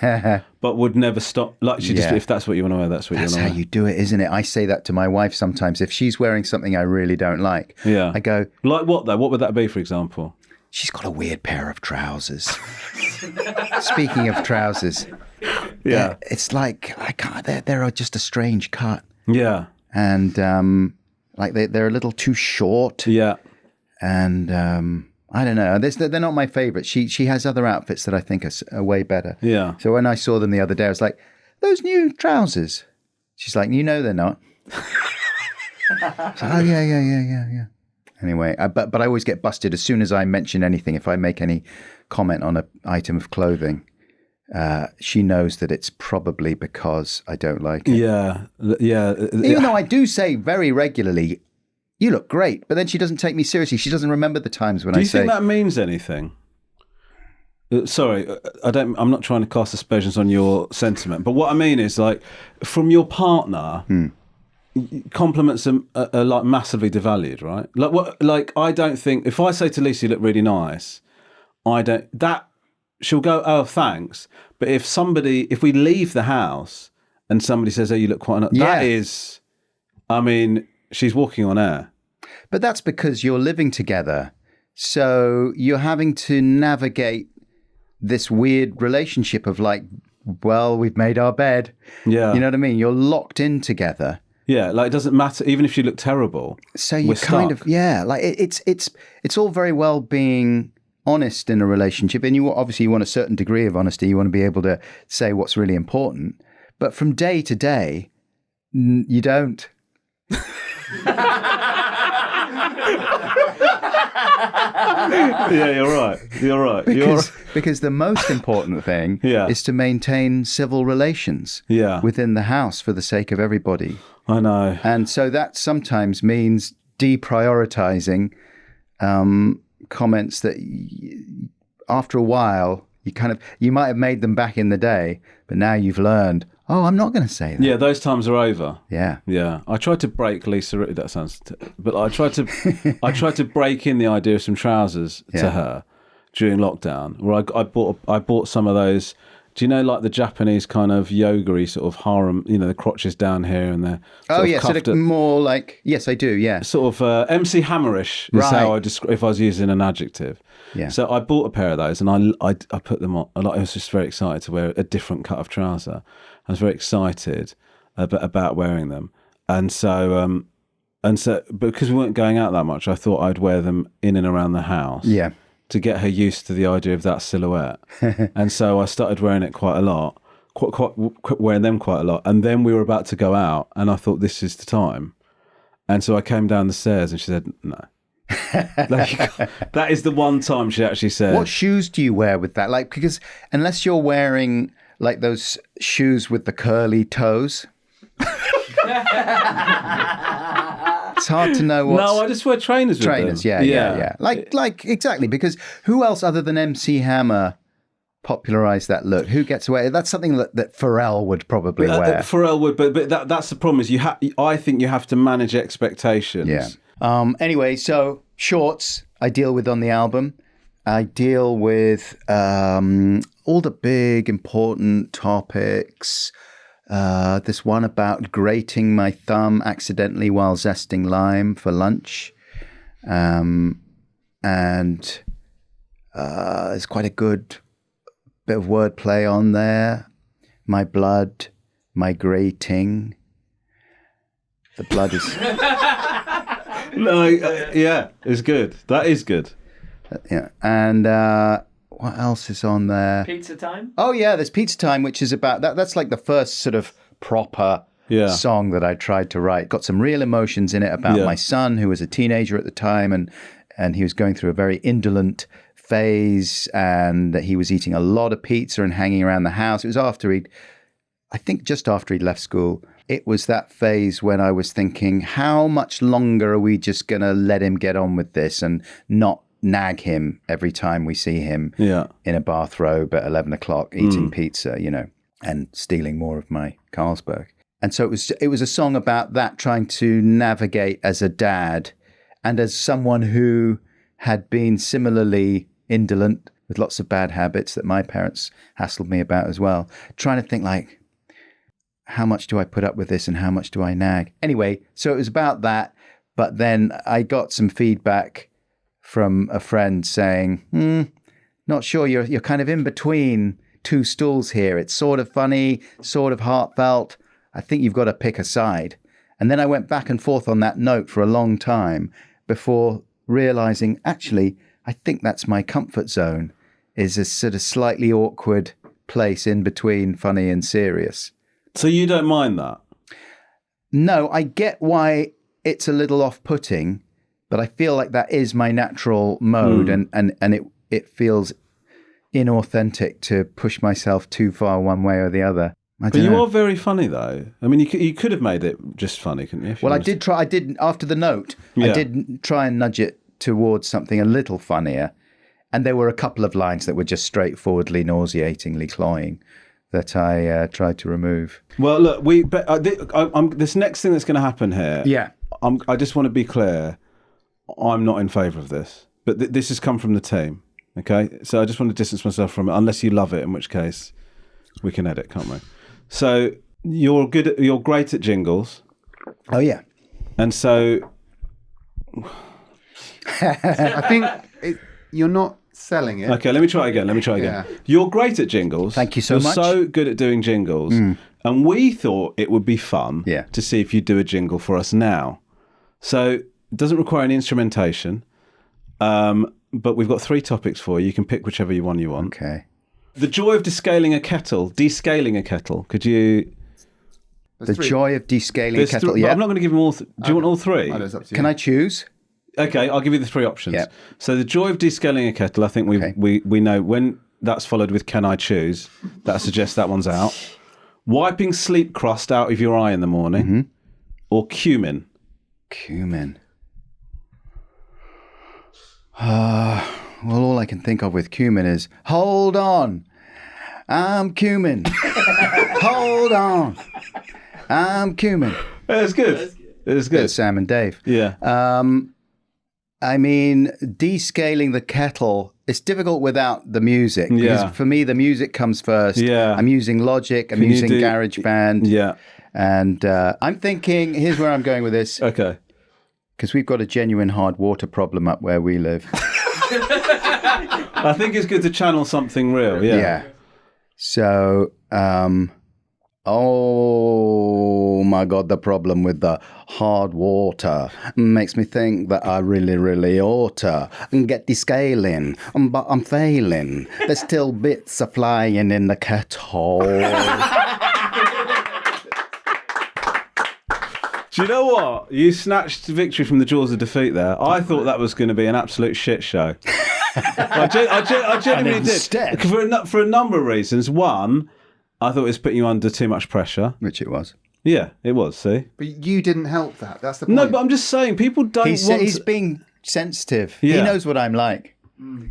C: but would never stop. Like she just,
A: Yeah.
C: if that's what you want to wear, that's what
A: That's
C: you want
A: how
C: to wear.
A: you do it, isn't it? I say that to my wife sometimes. If she's wearing something I really don't like,
C: Yeah.
A: I go,
C: Like what though? What would that be, for example?
A: she's got a weird pair of trousers. Speaking of trousers, it's like, I can't, they're just a strange cut.
C: Yeah.
A: And like they're a little too short.
C: Yeah.
A: And I don't know. They're not my favorite. She has other outfits that I think are way better.
C: Yeah.
A: So when I saw them the other day, I was like, those new trousers. She's like, you know they're not. So, oh, yeah. Anyway, but I always get busted as soon as I mention anything. If I make any comment on an item of clothing, she knows that it's probably because I don't like it.
C: Yeah. Yeah.
A: Even though I do say very regularly, you look great, but then she doesn't take me seriously. She doesn't remember the times when
C: Do
A: I
C: you
A: say...
C: think that means anything? Sorry, I'm not trying to cast aspersions on your sentiment, but what I mean is, like, from your partner, compliments are like massively devalued, right? Like I don't think, if I say to Lisa, you look really nice, she'll go, oh, thanks. But if we leave the house and somebody says, oh, you look quite nice, that is, I mean, she's walking on air.
A: But that's because you're living together. So you're having to navigate this weird relationship of like, well, we've made our bed.
C: Yeah.
A: You know what I mean? You're locked in together.
C: Yeah, like it doesn't matter, even if you look terrible.
A: So you
C: we're
A: kind
C: stuck.
A: of, yeah, like it's all very well being honest in a relationship. And you obviously you want a certain degree of honesty. You want to be able to say what's really important. But from day to day, you don't.
C: Yeah, you're right. You're right.
A: Because the most important thing
C: Yeah.
A: is to maintain civil relations
C: Yeah.
A: within the house for the sake of everybody.
C: I know.
A: And so that sometimes means deprioritizing comments that after a while, you might have made them back in the day, but now you've learned, oh, I'm not going to say that.
C: Yeah, those times are over.
A: Yeah.
C: Yeah, I tried to break Lisa. That sounds, but I tried to break in the idea of some trousers to her during lockdown. Where I bought some of those. Do you know, like the Japanese kind of yoga-y sort of harem? You know, the crotches down here and the
A: Oh yes, sort of more like yes, I do. Yeah.
C: sort of MC Hammerish is how I describe if I was using an adjective.
A: Yeah.
C: So I bought a pair of those and I put them on. I was just very excited to wear a different cut of trouser. I was very excited about wearing them, and so because we weren't going out that much, I thought I'd wear them in and around the house.
A: Yeah.
C: To get her used to the idea of that silhouette, and so I started wearing it quite a lot, wearing them quite a lot, and then we were about to go out, and I thought this is the time, and so I came down the stairs, and she said no. That is the one time she actually said.
A: What shoes do you wear with that? Like, because unless you're wearing like those shoes with the curly toes, it's hard to know what.
C: No, I just wear trainers.
A: Trainers,
C: with them.
A: yeah. Like exactly, because who else other than MC Hammer popularized that look? Who gets away? That's something that Pharrell would probably wear.
C: Pharrell would, but that's the problem. Is I think you have to manage expectations.
A: Yeah. Anyway, so shorts I deal with on the album. I deal with all the big important topics. This one about grating my thumb accidentally while zesting lime for lunch. And there's quite a good bit of wordplay on there. My blood, my grating. The blood is...
C: No, yeah, it's good. That is good.
A: Yeah. And what else is on there?
F: Pizza time?
A: Oh, yeah, there's Pizza Time, which is about that. That's like the first sort of proper song that I tried to write. Got some real emotions in it about my son, who was a teenager at the time, and he was going through a very indolent phase, and he was eating a lot of pizza and hanging around the house. It was just after he'd left school. It was that phase when I was thinking, how much longer are we just going to let him get on with this and not nag him every time we see him in a bathrobe at 11 o'clock eating pizza, and stealing more of my Carlsberg. And so it was a song about that, trying to navigate as a dad and as someone who had been similarly indolent with lots of bad habits that my parents hassled me about as well. Trying to think like, how much do I put up with this and how much do I nag? Anyway, so it was about that. But then I got some feedback from a friend saying, not sure, you're kind of in between two stools here. It's sort of funny, sort of heartfelt. I think you've got to pick a side. And then I went back and forth on that note for a long time before realizing, actually, I think that's my comfort zone, is a sort of slightly awkward place in between funny and serious.
C: So you don't mind that?
A: No, I get why it's a little off-putting, but I feel like that is my natural mode, and it feels inauthentic to push myself too far one way or the other.
C: But you are very funny, though. I mean, you could have made it just funny, couldn't you?
A: Well, I did try. I did after the note. I did try and nudge it towards something a little funnier, and there were a couple of lines that were just straightforwardly nauseatingly cloying that I tried to remove.
C: Well, look, this next thing that's going to happen here.
A: Yeah,
C: I just want to be clear. I'm not in favour of this, but this has come from the team. Okay, so I just want to distance myself from it, unless you love it, in which case we can edit, can't we? So you're great at jingles.
A: Oh yeah,
C: and so
B: I think you're not selling it.
C: Okay, let me try again.
B: Yeah.
C: You're great at jingles.
A: Thank you so
C: You're
A: much.
C: so good at doing jingles. And we thought it would be fun to see if you do a jingle for us now. So it doesn't require any instrumentation, but we've got 3 topics for you. You can pick whichever one you want.
A: Okay.
C: The joy of descaling a kettle. Could you...
A: The joy of descaling a kettle.
C: I'm not going to give them all... Do you want all 3?
B: Oh, it's up to you.
A: Can I choose?
C: Okay, I'll give you the 3 options.
A: Yep.
C: So the joy of descaling a kettle, I think we know when that's followed with can I choose, that suggests that one's out. Wiping sleep crust out of your eye in the morning, or cumin.
A: Cumin. Well, all I can think of with cumin is, hold on, I'm cumin. Hold on, I'm cumin.
C: It's good. It's good.
A: That's Sam and Dave.
C: Yeah.
A: I mean, descaling the kettle, it's difficult without the music. Because for me, the music comes first.
C: Yeah.
A: I'm using Logic. I'm using GarageBand.
C: Yeah.
A: And I'm thinking, here's where I'm going with this.
C: Okay.
A: Because we've got a genuine hard water problem up where we live.
C: I think it's good to channel something real. Yeah.
A: So, oh my God, the problem with the hard water makes me think that I really, really ought to get descaling, but I'm failing. There's still bits are flying in the kettle.
C: Do you know what? You snatched victory from the jaws of defeat there. I thought that was going to be an absolute shit show. I genuinely
A: instead-
C: did. For a number of reasons. One, I thought it was putting you under too much pressure.
A: Which it was.
C: Yeah, it was, see?
B: But you didn't help that. That's the point.
C: No, but I'm just saying, people don't want
A: He's
C: to...
A: being sensitive.
C: Yeah.
A: He knows what I'm like.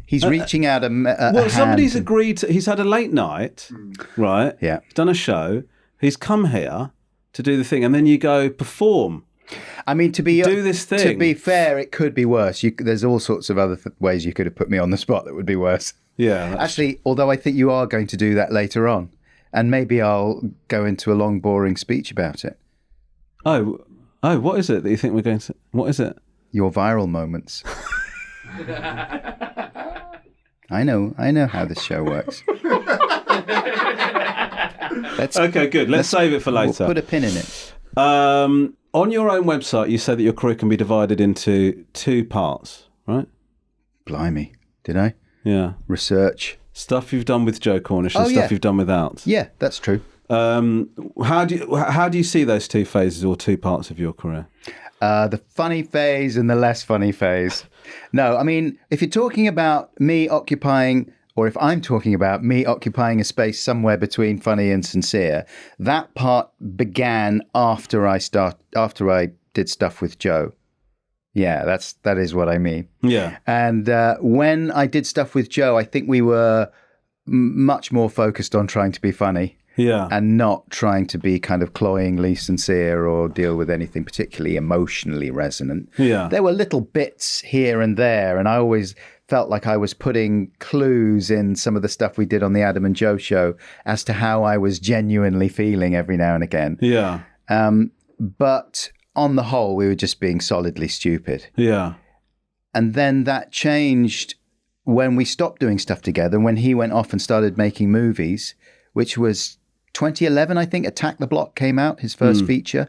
A: He's reaching out a
C: Well,
A: a
C: somebody's
A: hand.
C: agreed to... He's had a late night, right?
A: Yeah.
C: He's done a show. He's come here to do the thing, and then you go perform.
A: I mean, to be
C: Do this
A: To
C: thing.
A: be fair, it could be worse. There's all sorts of other ways you could have put me on the spot that would be worse.
C: Yeah. that's-
A: Actually, although I think you are going to do that later on, and maybe I'll go into a long, boring speech about it.
C: Oh, what is it that you think we're going to... What is it?
A: Your viral moments. I know how this show works.
C: Okay, good. Let's save it for later.
A: We'll put a pin in it.
C: On your own website, you said that your career can be divided into 2 parts, right?
A: Blimey, did I?
C: Yeah.
A: Research.
C: Stuff you've done with Joe Cornish and stuff you've done without.
A: Yeah, that's true.
C: How do you see those 2 phases or 2 parts of your career?
A: The funny phase and the less funny phase. No, I mean, if you're talking about me occupying, or if I'm talking about me occupying a space somewhere between funny and sincere, that part began after I did stuff with Joe. Yeah, that is what I mean.
C: Yeah.
A: And when I did stuff with Joe, I think we were much more focused on trying to be funny.
C: Yeah.
A: And not trying to be kind of cloyingly sincere or deal with anything particularly emotionally resonant.
C: Yeah.
A: There were little bits here and there, and I always felt like I was putting clues in some of the stuff we did on the Adam and Joe show as to how I was genuinely feeling every now and again.
C: Yeah.
A: But on the whole, we were just being solidly stupid.
C: Yeah.
A: And then that changed when we stopped doing stuff together, when he went off and started making movies, which was 2011, I think. Attack the Block came out, his first feature.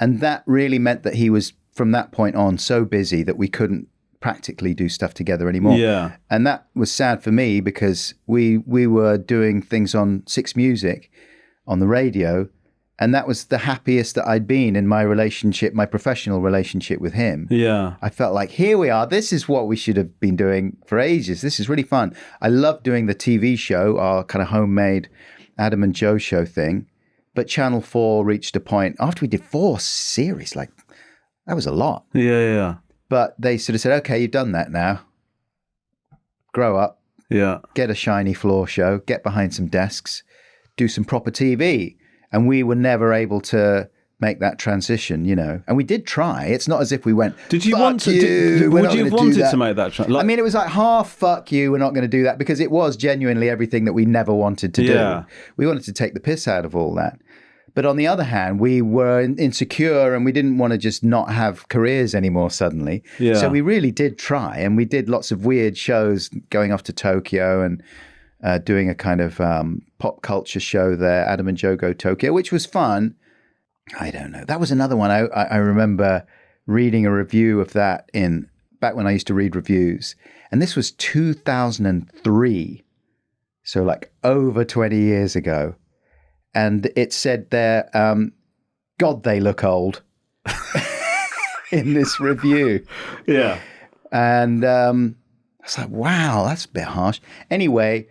A: And that really meant that he was, from that point on, so busy that we couldn't practically do stuff together anymore.
C: Yeah.
A: And that was sad for me because we were doing things on Six Music on the radio, and that was the happiest that I'd been in my relationship, my professional relationship with him.
C: Yeah.
A: I felt like, here we are. This is what we should have been doing for ages. This is really fun. I love doing the TV show, our kind of homemade Adam and Joe show thing. But Channel 4 reached a point, after we did 4 series, like, that was a lot.
C: Yeah.
A: But they sort of said, okay, you've done that now. Grow up,
C: Yeah.
A: get a shiny floor show, get behind some desks, do some proper TV. And we were never able to make that transition, you know. And we did try. It's not as if we went,
C: Did you
A: fuck
C: want to?
A: you, we're
C: Would
A: not
C: you have
A: gonna do
C: wanted
A: that.
C: to make that?
A: I mean, it was like half fuck you, we're not going to do that, because it was genuinely everything that we never wanted to
C: Yeah.
A: do. We wanted to take the piss out of all that. But on the other hand, we were insecure and we didn't want to just not have careers anymore suddenly.
C: Yeah.
A: So we really did try, and we did lots of weird shows, going off to Tokyo and doing a kind of pop culture show there, Adam and Joe Go Tokyo, which was fun. I don't know. That was another one. I remember reading a review of that back when I used to read reviews. And this was 2003. So like over 20 years ago. And it said there, God, they look old in this review.
C: Yeah.
A: And I was like, wow, that's a bit harsh. Anyway,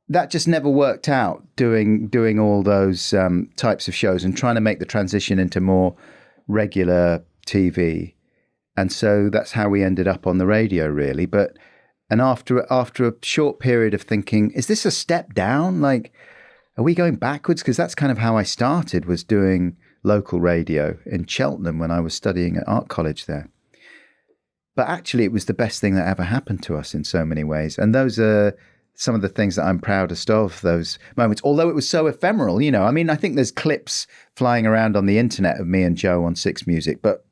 A: that just never worked out, doing all those types of shows and trying to make the transition into more regular TV. And so that's how we ended up on the radio, really. And after a short period of thinking, is this a step down? Like, are we going backwards? Because that's kind of how I started, was doing local radio in Cheltenham when I was studying at art college there. But actually, it was the best thing that ever happened to us in so many ways. And those are some of the things that I'm proudest of, those moments, although it was so ephemeral, you know. I mean, I think there's clips flying around on the internet of me and Joe on Six Music, but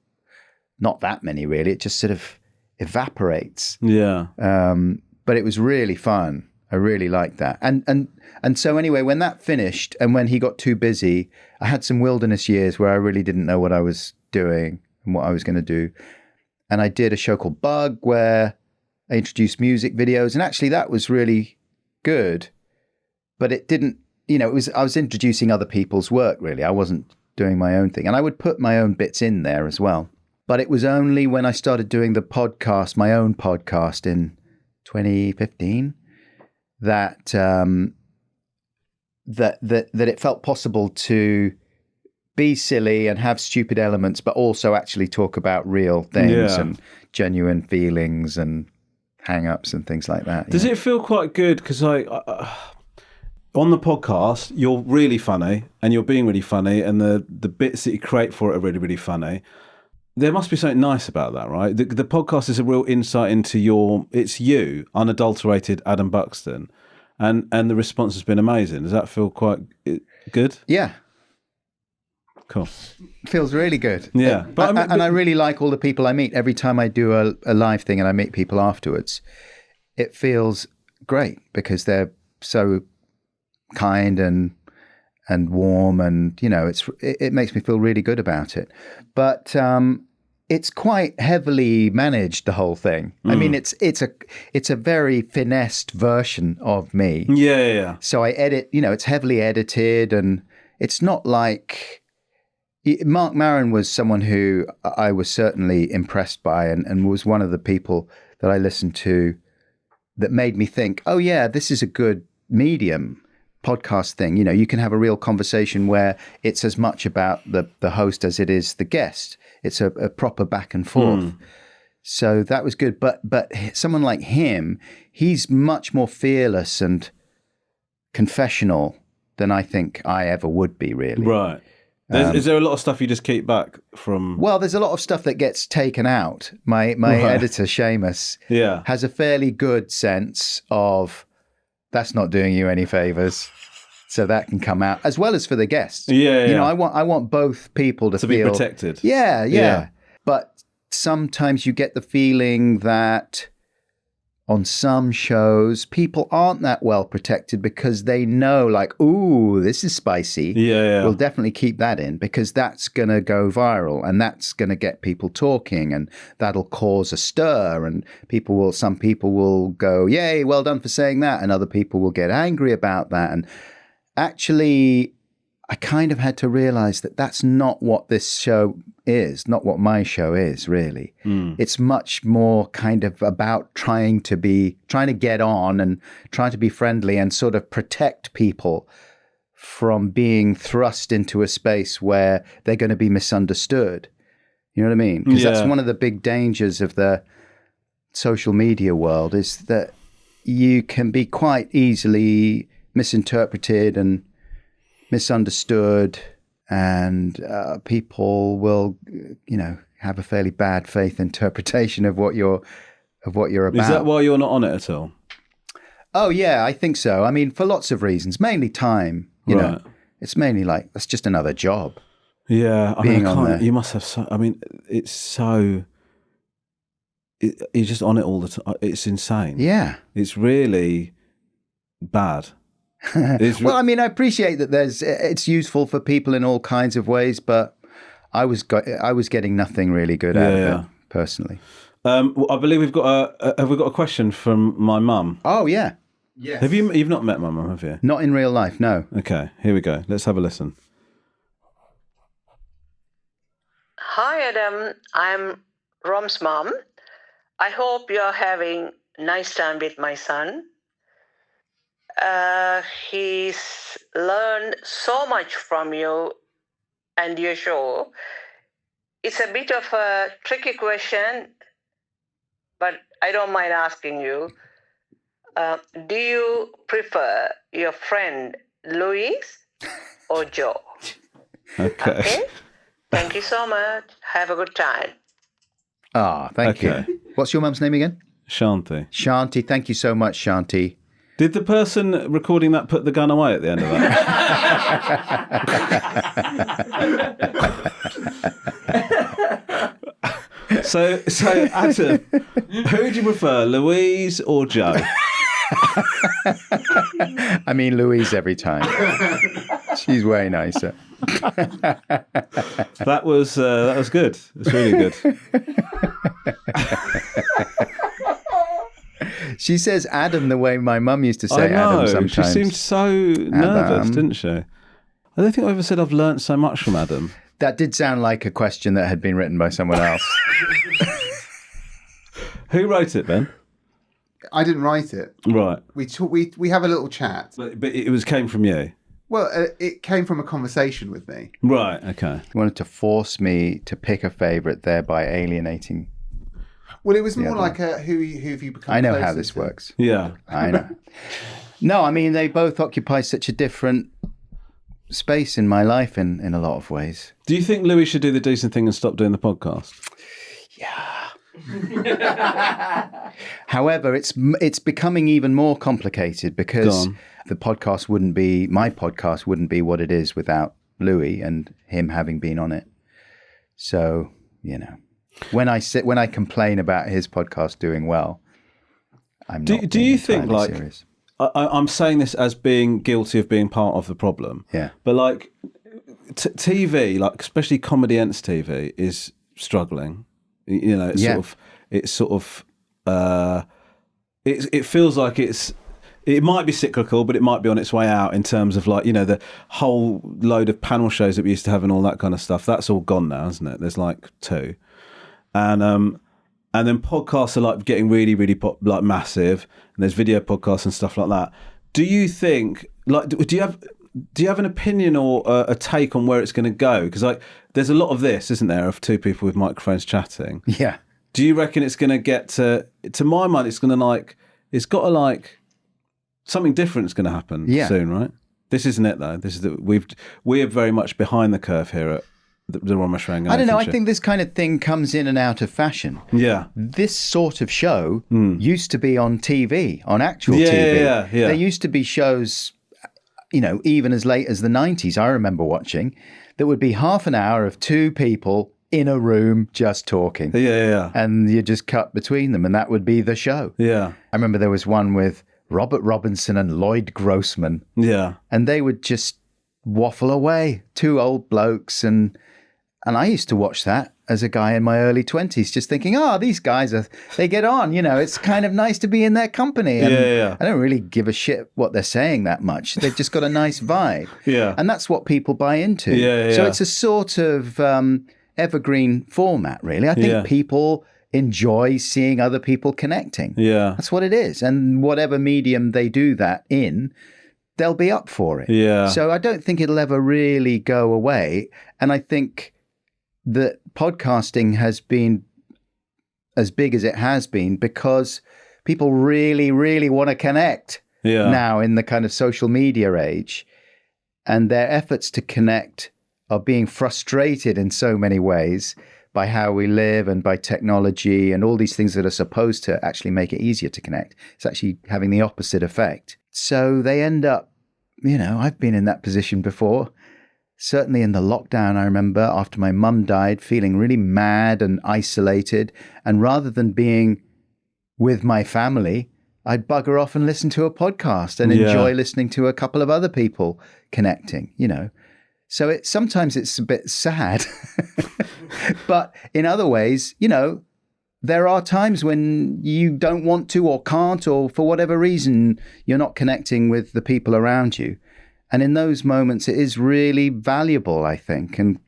A: not that many, really. It just sort of evaporates.
C: Yeah.
A: But it was really fun. I really liked that. And so anyway, when that finished and when he got too busy, I had some wilderness years where I really didn't know what I was doing and what I was going to do. And I did a show called Bug where I introduced music videos. And actually that was really good. But it didn't, you know, I was introducing other people's work, really. I wasn't doing my own thing. And I would put my own bits in there as well. But it was only when I started doing the podcast, my own podcast in 2015, that it felt possible to be silly and have stupid elements, but also actually talk about real things and genuine feelings and hang-ups and things like that.
C: Does it feel quite good? Because on the podcast, you're really funny and you're being really funny, and the bits that you create for it are really, really funny. There must be something nice about that, right? The podcast is a real insight into it's you, unadulterated Adam Buxton, and the response has been amazing. Does that feel quite good?
A: Yeah.
C: Cool.
A: Feels really good.
C: Yeah.
A: And I really like all the people I meet. Every time I do a live thing and I meet people afterwards, it feels great because they're so kind and warm, and, you know, it makes me feel really good about it. But it's quite heavily managed, the whole thing. I mean, it's a very finessed version of me.
C: Yeah.
A: So I edit, you know, it's heavily edited, and it's not like Mark Maron was someone who I was certainly impressed by, and was one of the people that I listened to that made me think, oh yeah, this is a good medium. Podcast thing, you know, you can have a real conversation where it's as much about the host as it is the guest. It's a proper back and forth. So that was good. But someone like him, he's much more fearless and confessional than I think I ever would be, really.
C: Right. Is there a lot of stuff you just keep back from?
A: Well, there's a lot of stuff that gets taken out. My editor, Seamus, has a fairly good sense of, that's not doing you any favors. So that can come out, as well as for the guests.
C: Yeah.
A: You know, I want both people to
C: be
A: feel
C: protected.
A: Yeah. But sometimes you get the feeling that on some shows, people aren't that well protected because they know, like, ooh, this is spicy.
C: Yeah.
A: We'll definitely keep that in because that's going to go viral and that's going to get people talking and that'll cause a stir, and some people will go, yay, well done for saying that. And other people will get angry about that. And actually, I kind of had to realize that that's not what this show is, not what my show is, really. It's much more kind of about trying to get on and trying to be friendly and sort of protect people from being thrust into a space where they're going to be misunderstood. You know what I mean? Because that's one of the big dangers of the social media world, is that you can be quite easily misinterpreted and misunderstood, and people will, you know, have a fairly bad faith interpretation of what you're about.
C: Is that why you're not on it at all?
A: Oh yeah, I think so. I mean, for lots of reasons, mainly time. You know, It's mainly like, that's just another job.
C: Yeah, I
A: Being
C: mean, I
A: on
C: can't,
A: there.
C: you must have so. I mean, it's so. You're just on it all the time. It's insane.
A: Yeah.
C: It's really bad. It's
A: Well, I mean, I appreciate that it's useful for people in all kinds of ways, but I was getting nothing really good out of
C: Yeah.
A: it personally.
C: well, I believe we've got a question from my mum.
A: Oh yeah,
B: Yes.
C: You've not met my mum, have you?
A: not in real life, no.
C: Okay, here we go. Let's have a listen.
E: Hi, Adam. I'm Rom's mom. I hope you're having nice time with my son. He's learned so much from you and your show. It's a bit of a tricky question, but I don't mind asking you. Do you prefer your friend Louis or Joe?
C: Okay.
E: Okay? Thank you so much. Have a good time.
A: Ah, thank
C: Okay.
A: you. What's your mum's name again?
C: Shanthi.
A: Shanti. Thank you so much, Shanti.
C: Did the person recording that put the gun away at the end of that? So Adam, who do you prefer, Louise or Joe?
A: I mean, Louise every time. She's way nicer.
C: That was good. It's really good.
A: She says Adam the way my mum used to
C: I
A: say
C: know.
A: Adam sometimes.
C: She seemed so nervous,
A: Adam.
C: didn't she? I don't think I ever said I've learnt so much from Adam.
A: That did sound like a question that had been written by someone else.
C: Who wrote it, Ben?
B: I didn't write it.
C: Right,
B: We have a little chat.
C: but it came from you.
B: Well, it came from a conversation with me.
C: Right. Okay.
A: He wanted to force me to pick a favourite, thereby alienating.
B: Well, it was more
A: other
B: like who have you become?
A: I know how
B: closer
A: this
B: to?
A: works.
C: Yeah.
A: I know. No, I mean, they both occupy such a different space in my life in a lot of ways.
C: Do you think Louis should do the decent thing and stop doing the podcast?
A: However, it's becoming even more complicated because
C: Go on.
A: my podcast wouldn't be what it is without Louis and him having been on it. So, when I complain about his podcast doing well, I'm not.
C: Do you think,
A: entirely
C: like,
A: serious.
C: I'm saying this as being guilty of being part of the problem.
A: Yeah.
C: But like TV, like especially comedy ents TV, is struggling. It's
A: Yeah.
C: it feels like it might be cyclical, but it might be on its way out in terms of like, the whole load of panel shows that we used to have and all that kind of stuff. That's all gone now, isn't it? There's like 2. And then podcasts are like getting really, really massive, and there's video podcasts and stuff like that. Do you think, like, do you have an opinion or a take on where it's going to go? Because like, there's a lot of this, isn't there, of 2 people with microphones chatting.
A: Yeah.
C: Do you reckon it's going to get to my mind, it's going to something different is going to happen soon, right? This isn't it though. This is we're very much behind the curve here at the Romesh Ranganathan
A: I don't know. I
C: show.
A: think this kind of thing comes in and out of fashion.
C: Yeah.
A: This sort of show used to be on TV, on actual
C: Yeah,
A: TV.
C: yeah.
A: There used to be shows, even as late as the 90s, I remember watching, that would be half an hour of 2 people in a room just talking.
C: Yeah.
A: And you just cut between them, and that would be the show.
C: Yeah.
A: I remember there was one with Robert Robinson and Lloyd Grossman,
C: Yeah. and
A: they would just waffle away, 2 old blokes, and I used to watch that as a guy in my early 20s, just thinking, these guys they get on, it's kind of nice to be in their company. And
C: Yeah.
A: I don't really give a shit what they're saying that much. They've just got a nice vibe.
C: Yeah.
A: And that's what people buy into.
C: Yeah.
A: So it's a sort of evergreen format, really. I think people enjoy seeing other people connecting.
C: Yeah.
A: That's what it is. And whatever medium they do that in, they'll be up for it.
C: Yeah.
A: So I don't think it'll ever really go away. And I think that podcasting has been as big as it has been because people really, really want to connect now in the kind of social media age. And their efforts to connect are being frustrated in so many ways by how we live and by technology and all these things that are supposed to actually make it easier to connect. It's actually having the opposite effect. So they end up, I've been in that position before. Certainly in the lockdown, I remember after my mum died, feeling really mad and isolated. And rather than being with my family, I'd bugger off and listen to a podcast and enjoy listening to a couple of other people connecting, So sometimes it's a bit sad. But in other ways, there are times when you don't want to or can't, or for whatever reason, you're not connecting with the people around you. And in those moments, it is really valuable, I think, and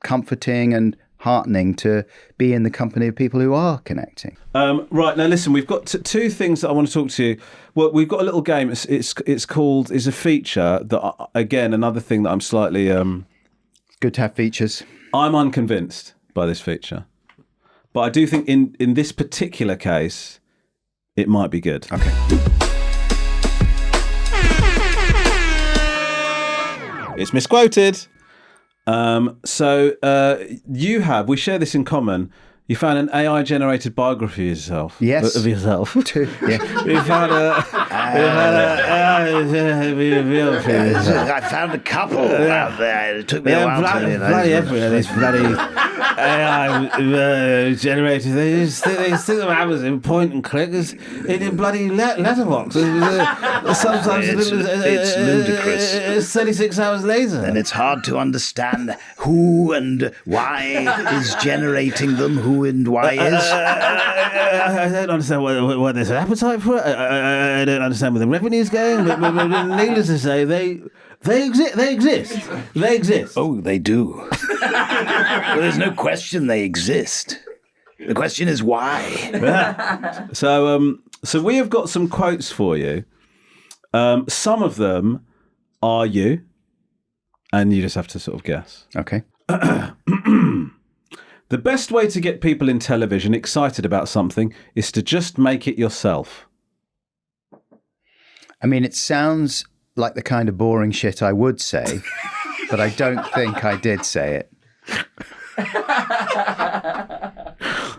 A: comforting and heartening to be in the company of people who are connecting.
C: Right, now listen, we've got two things that I want to talk to you. Well, we've got a little game. It's a feature that, again, another thing that I'm slightly...
A: It's good to have features.
C: I'm unconvinced by this feature. But I do think in this particular case, it might be good.
A: Okay.
C: It's Misquoted. We share this in common. You found an AI-generated biography of yourself.
A: Yes.
C: Of yourself.
A: Yeah.
C: You found a biography of yourself.
G: I found a couple out there. It took me a while to...
C: Bloody everywhere, these bloody AI generated. They stick them on Amazon, point and click. It's in bloody letterbox. Sometimes
G: It's ludicrous.
C: It's 36 hours later.
G: And it's hard to understand who and why is generating them, who and why is.
C: I don't understand what there's an appetite for it. I don't understand where the revenue's going. But needless to say, they exist.
G: Oh, they do. Well, there's no question they exist. The question is why.
C: So we have got some quotes for you. Some of them are you, and you just have to sort of guess.
A: Okay.
C: The best way to get people in television excited about something is to just make it yourself.
A: I mean, it sounds like the kind of boring shit I would say, but I don't think I did say it.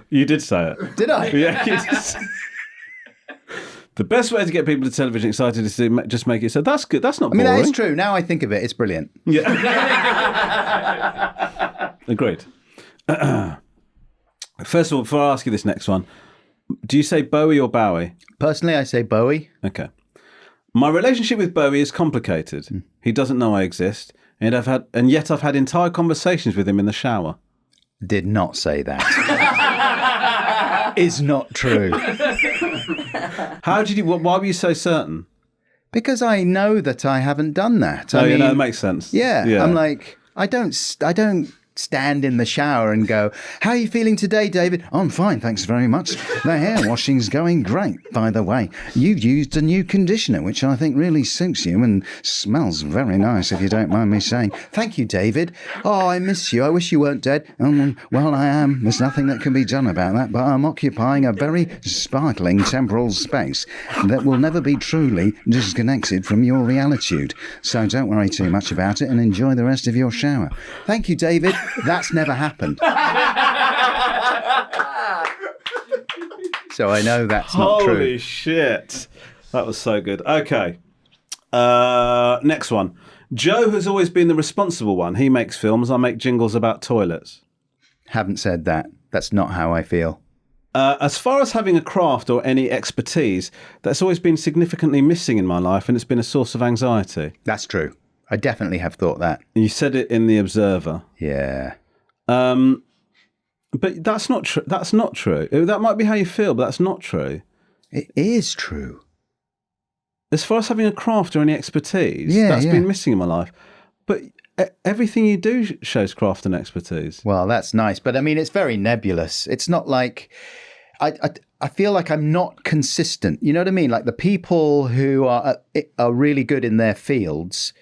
C: You did say it.
A: Did I?
C: Yeah, you did say it. The best way to get people to television excited is to just make it so. That's good. That's not boring.
A: I mean, that is true. Now I think of it, it's brilliant.
C: Yeah. Agreed. First of all, before I ask you this next one, do you say Bowie or Bowie?
A: Personally, I say Bowie.
C: Okay. My relationship with Bowie is complicated. He doesn't know I exist, and yet I've had entire conversations with him in the shower.
A: Did not say that. Is not true.
C: Why were you so certain?
A: Because I know that I haven't done that. I mean,
C: that makes sense.
A: Yeah, I'm like, I don't stand in the shower and go, how are you feeling today, David? I'm fine, thanks very much. The hair washing's going great, by the way. You've used a new conditioner, which I think really suits you and smells very nice, if you don't mind me saying. Thank you, David. Oh, I miss you. I wish you weren't dead. Well, I am. There's nothing that can be done about that, but I'm occupying a very sparkling temporal space that will never be truly disconnected from your realitude. So don't worry too much about it and enjoy the rest of your shower. Thank you, David. That's never happened. So I know that's not true.
C: Holy shit. That was so good. Okay. Next one. Joe has always been the responsible one. He makes films. I make jingles about toilets.
A: Haven't said that. That's not how I feel.
C: As far as having a craft or any expertise, that's always been significantly missing in my life, and it's been a source of anxiety.
A: That's true. I definitely have thought that.
C: You said it in The Observer.
A: Yeah.
C: But that's not true. That's not true. That might be how you feel, but that's not true.
A: It is true.
C: As far as having a craft or any expertise, that's been missing in my life. But everything you do shows craft and expertise.
A: Well, that's nice. But I mean, it's very nebulous. It's not like... I feel like I'm not consistent. You know what I mean? Like the people who are really good in their fields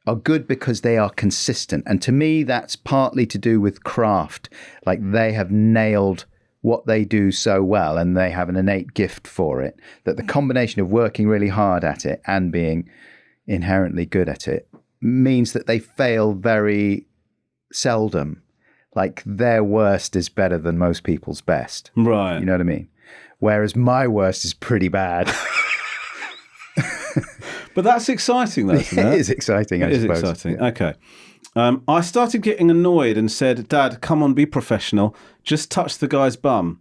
A: are good because they are consistent. And to me, that's partly to do with craft. Like they have nailed what they do so well and they have an innate gift for it, that the combination of working really hard at it and being inherently good at it means that they fail very seldom. Like their worst is better than most people's best.
C: Right.
A: You know what I mean? Whereas my worst is pretty bad.
C: But that's exciting, though, isn't it?
A: It is exciting, I
C: It is
A: suppose.
C: exciting. Okay. I started getting annoyed and said, Dad, come on, be professional. Just touch the guy's bum.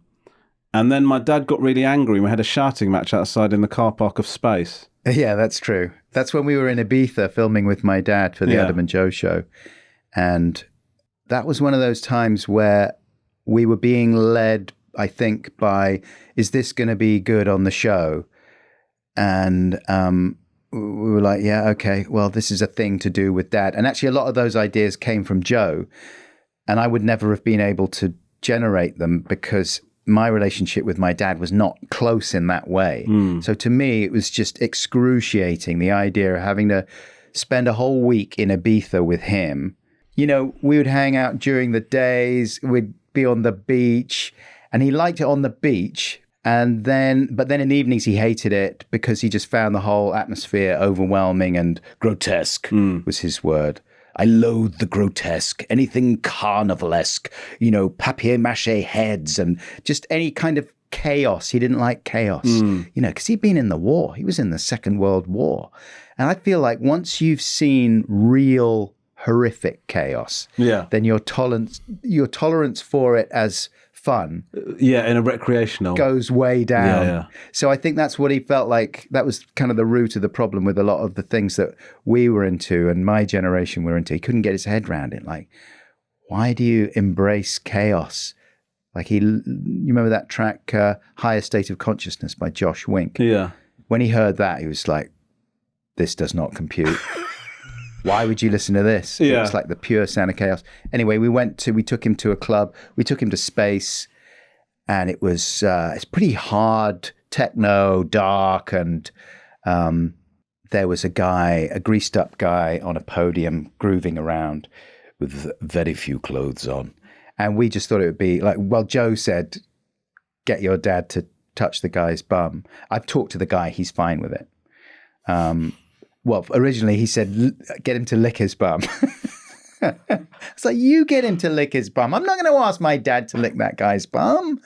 C: And then my dad got really angry. We had a shouting match outside in the car park of Space.
A: Yeah, that's true. That's when we were in Ibiza filming with my dad for the
C: Yeah.
A: Adam and Joe show. And that was one of those times where we were being led, I think, by, is this going to be good on the show? And we were like, yeah, okay, well, this is a thing to do with Dad. And actually, a lot of those ideas came from Joe. And I would never have been able to generate them because my relationship with my dad was not close in that way. So to me, it was just excruciating, the idea of having to spend a whole week in Ibiza with him. You know, we would hang out during the days, we'd be on the beach, and he liked it on the beach. But then in the evenings, he hated it because he just found the whole atmosphere overwhelming and grotesque was his word. I loathe the grotesque, anything carnivalesque, you know, papier-mâché heads and just any kind of chaos. He didn't like chaos, you know, because he'd been in the war. He was in the Second World War. And I feel like once you've seen real horrific chaos, then your tolerance for it as fun
C: in a recreational
A: goes way down.
C: Yeah.
A: So I think that's what he felt like. That was kind of the root of the problem with a lot of the things that we were into and my generation were into. He couldn't get his head around it. Like, why do you embrace chaos? Like you remember that track, Higher State of Consciousness by Josh Wink?
C: Yeah.
A: When he heard that, he was like, this does not compute. Why would you listen to this?
C: Yeah.
A: It's like the pure sound of chaos. Anyway, we took him to a club. We took him to Space, and it was it's pretty hard techno, dark, and there was a greased up guy on a podium grooving around with very few clothes on, and we just thought it would be like, well, Joe said, get your dad to touch the guy's bum. I've talked to the guy; he's fine with it. Well, originally he said, get him to lick his bum. It's like, you get him to lick his bum. I'm not going to ask my dad to lick that guy's bum.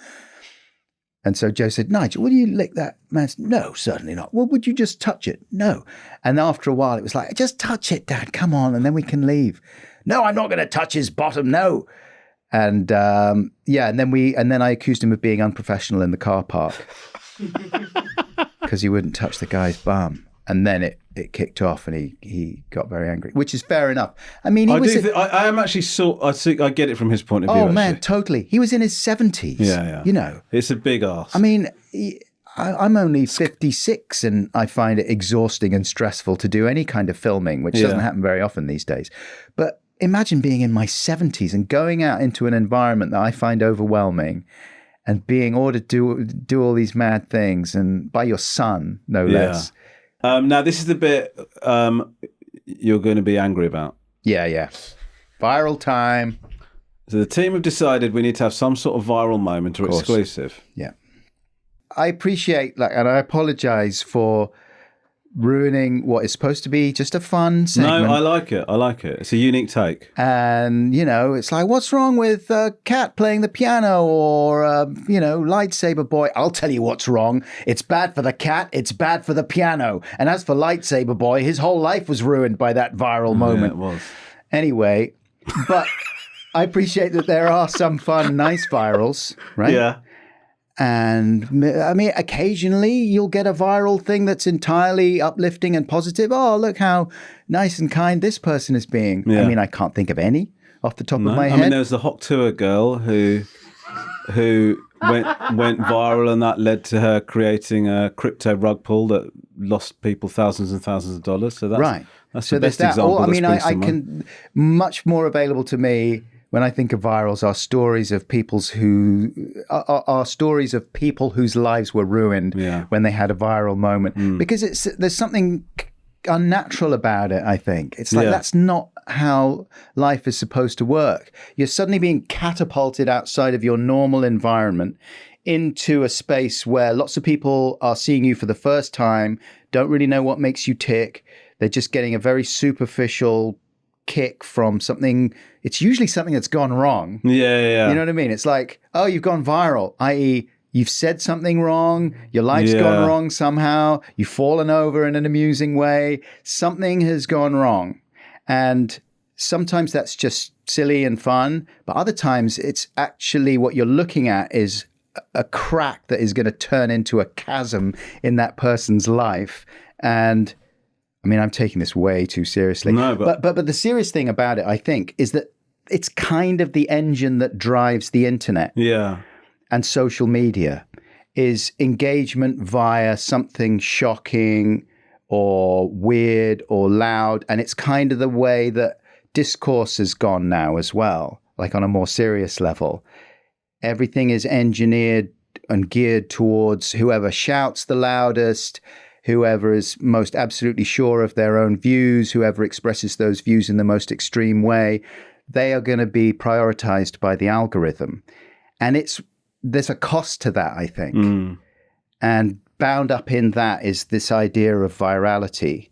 A: And so Joe said, Nigel, will you lick that man's? No, certainly not. Well, would you just touch it? No. And after a while, it was like, just touch it, Dad. Come on. And then we can leave. No, I'm not going to touch his bottom. No. And and then I accused him of being unprofessional in the car park because he wouldn't touch the guy's bum. And then it kicked off, and he got very angry, which is fair enough. I mean,
C: I am actually I get it from his point of view.
A: Oh man,
C: actually.
A: totally. He was in his 70s.
C: Yeah.
A: You know,
C: it's a big ask.
A: I mean, I'm only 56, and I find it exhausting and stressful to do any kind of filming, which doesn't happen very often these days. But imagine being in my 70s and going out into an environment that I find overwhelming, and being ordered to do all these mad things, and by your son, no less.
C: Now, this is the bit you're going to be angry about.
A: Yeah. Viral time.
C: So the team have decided we need to have some sort of viral moment or exclusive.
A: Yeah. I appreciate, and I apologize for ruining what is supposed to be just a fun segment.
C: No, I like it. It's a unique take.
A: And, you know, it's like, what's wrong with Cat playing the piano or, Lightsaber Boy? I'll tell you what's wrong. It's bad for the cat. It's bad for the piano. And as for Lightsaber Boy, his whole life was ruined by that viral moment.
C: Yeah, it was.
A: Anyway, but I appreciate that there are some fun, nice virals, right?
C: Yeah.
A: And I mean, occasionally you'll get a viral thing that's entirely uplifting and positive. Oh, look how nice and kind this person is being.
C: Yeah.
A: I mean, I can't think of any off the top of my head.
C: I mean, there was the Hawk Tour girl who went viral, and that led to her creating a crypto rug pull that lost people thousands and thousands of dollars. So that's
A: right.
C: That's
A: so
C: the best
A: there's that.
C: example.
A: I mean,
C: that
A: I
C: springs to mind.
A: can much more available to me when I think of virals are stories of people's who are stories of people whose lives were ruined when they had a viral moment, because there's something unnatural about it. I think it's like that's not how life is supposed to work. You're suddenly being catapulted outside of your normal environment into a space where lots of people are seeing you for the first time, don't really know what makes you tick. They're just getting a very superficial kick from something. It's usually something that's gone wrong.
C: Yeah.
A: You know what I mean? It's like, oh, you've gone viral, i.e., you've said something wrong, your life's
C: Yeah.
A: gone wrong somehow, you've fallen over in an amusing way, something has gone wrong. And sometimes that's just silly and fun, but other times it's actually what you're looking at is a crack that is going to turn into a chasm in that person's life. And I mean, I'm taking this way too seriously.
C: No, but
A: the serious thing about it, I think, is that it's kind of the engine that drives the internet
C: Yeah.
A: and social media is engagement via something shocking or weird or loud. And it's kind of the way that discourse has gone now as well, like on a more serious level. Everything is engineered and geared towards whoever shouts the loudest, whoever is most absolutely sure of their own views, whoever expresses those views in the most extreme way. They are going to be prioritized by the algorithm. And there's a cost to that, I think. And bound up in that is this idea of virality.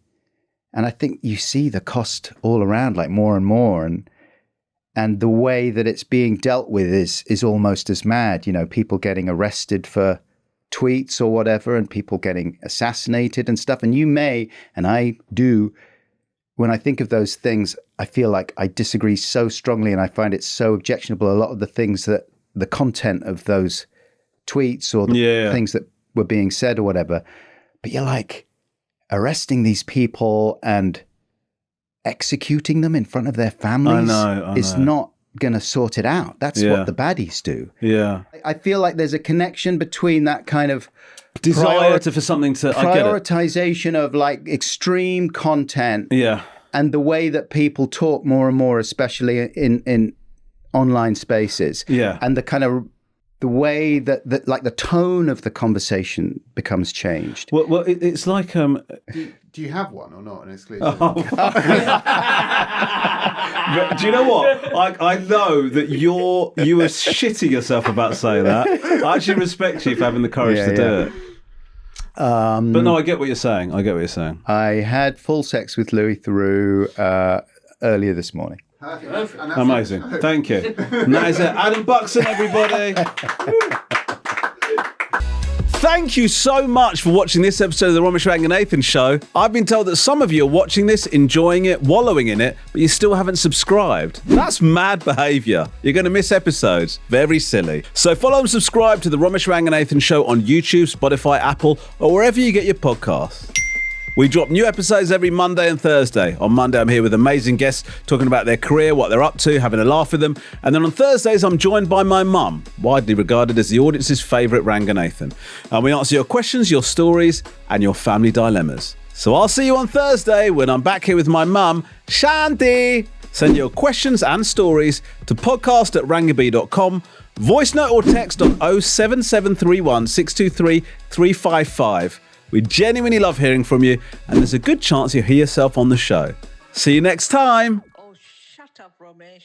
A: And I think you see the cost all around, like more and more. And the way that it's being dealt with is almost as mad. You know, people getting arrested for tweets or whatever, and people getting assassinated and stuff. And you may, and I do, when I think of those things, I feel like I disagree so strongly and I find it so objectionable. A lot of the things that the content of those tweets or the things that were being said or whatever. But you're like arresting these people and executing them in front of their families is not going to sort it out. That's what the baddies do.
C: Yeah.
A: I feel like there's a connection between that kind of
C: Desire for something to
A: prioritization of like extreme content
C: Yeah.
A: and the way that people talk more and more, especially in online spaces.
C: Yeah.
A: And the kind of the way that like the tone of the conversation becomes changed.
C: Well, it's like
B: Do you have one or not? An exclusive?
C: But do you know what? I know that you were shitting yourself about saying that. I actually respect you for having the courage to do it. But no, I get what you're saying.
A: I had full sex with Louis Theroux earlier this morning.
B: Perfect. And that's
C: Amazing. Thank you. And that is it. Adam Buxton, everybody. Thank you so much for watching this episode of the Romesh Ranganathan Show. I've been told that some of you are watching this, enjoying it, wallowing in it, but you still haven't subscribed. That's mad behaviour. You're going to miss episodes. Very silly. So follow and subscribe to the Romesh Ranganathan Show on YouTube, Spotify, Apple, or wherever you get your podcasts. We drop new episodes every Monday and Thursday. On Monday, I'm here with amazing guests talking about their career, what they're up to, having a laugh with them. And then on Thursdays, I'm joined by my mum, widely regarded as the audience's favourite Ranganathan. And we answer your questions, your stories, and your family dilemmas. So I'll see you on Thursday when I'm back here with my mum, Shanthi. Send your questions and stories to podcast@rangaby.com. Voice note or text on 07731 623 355. We genuinely love hearing from you, and there's a good chance you'll hear yourself on the show. See you next time.
E: Oh, shut up, Romesh.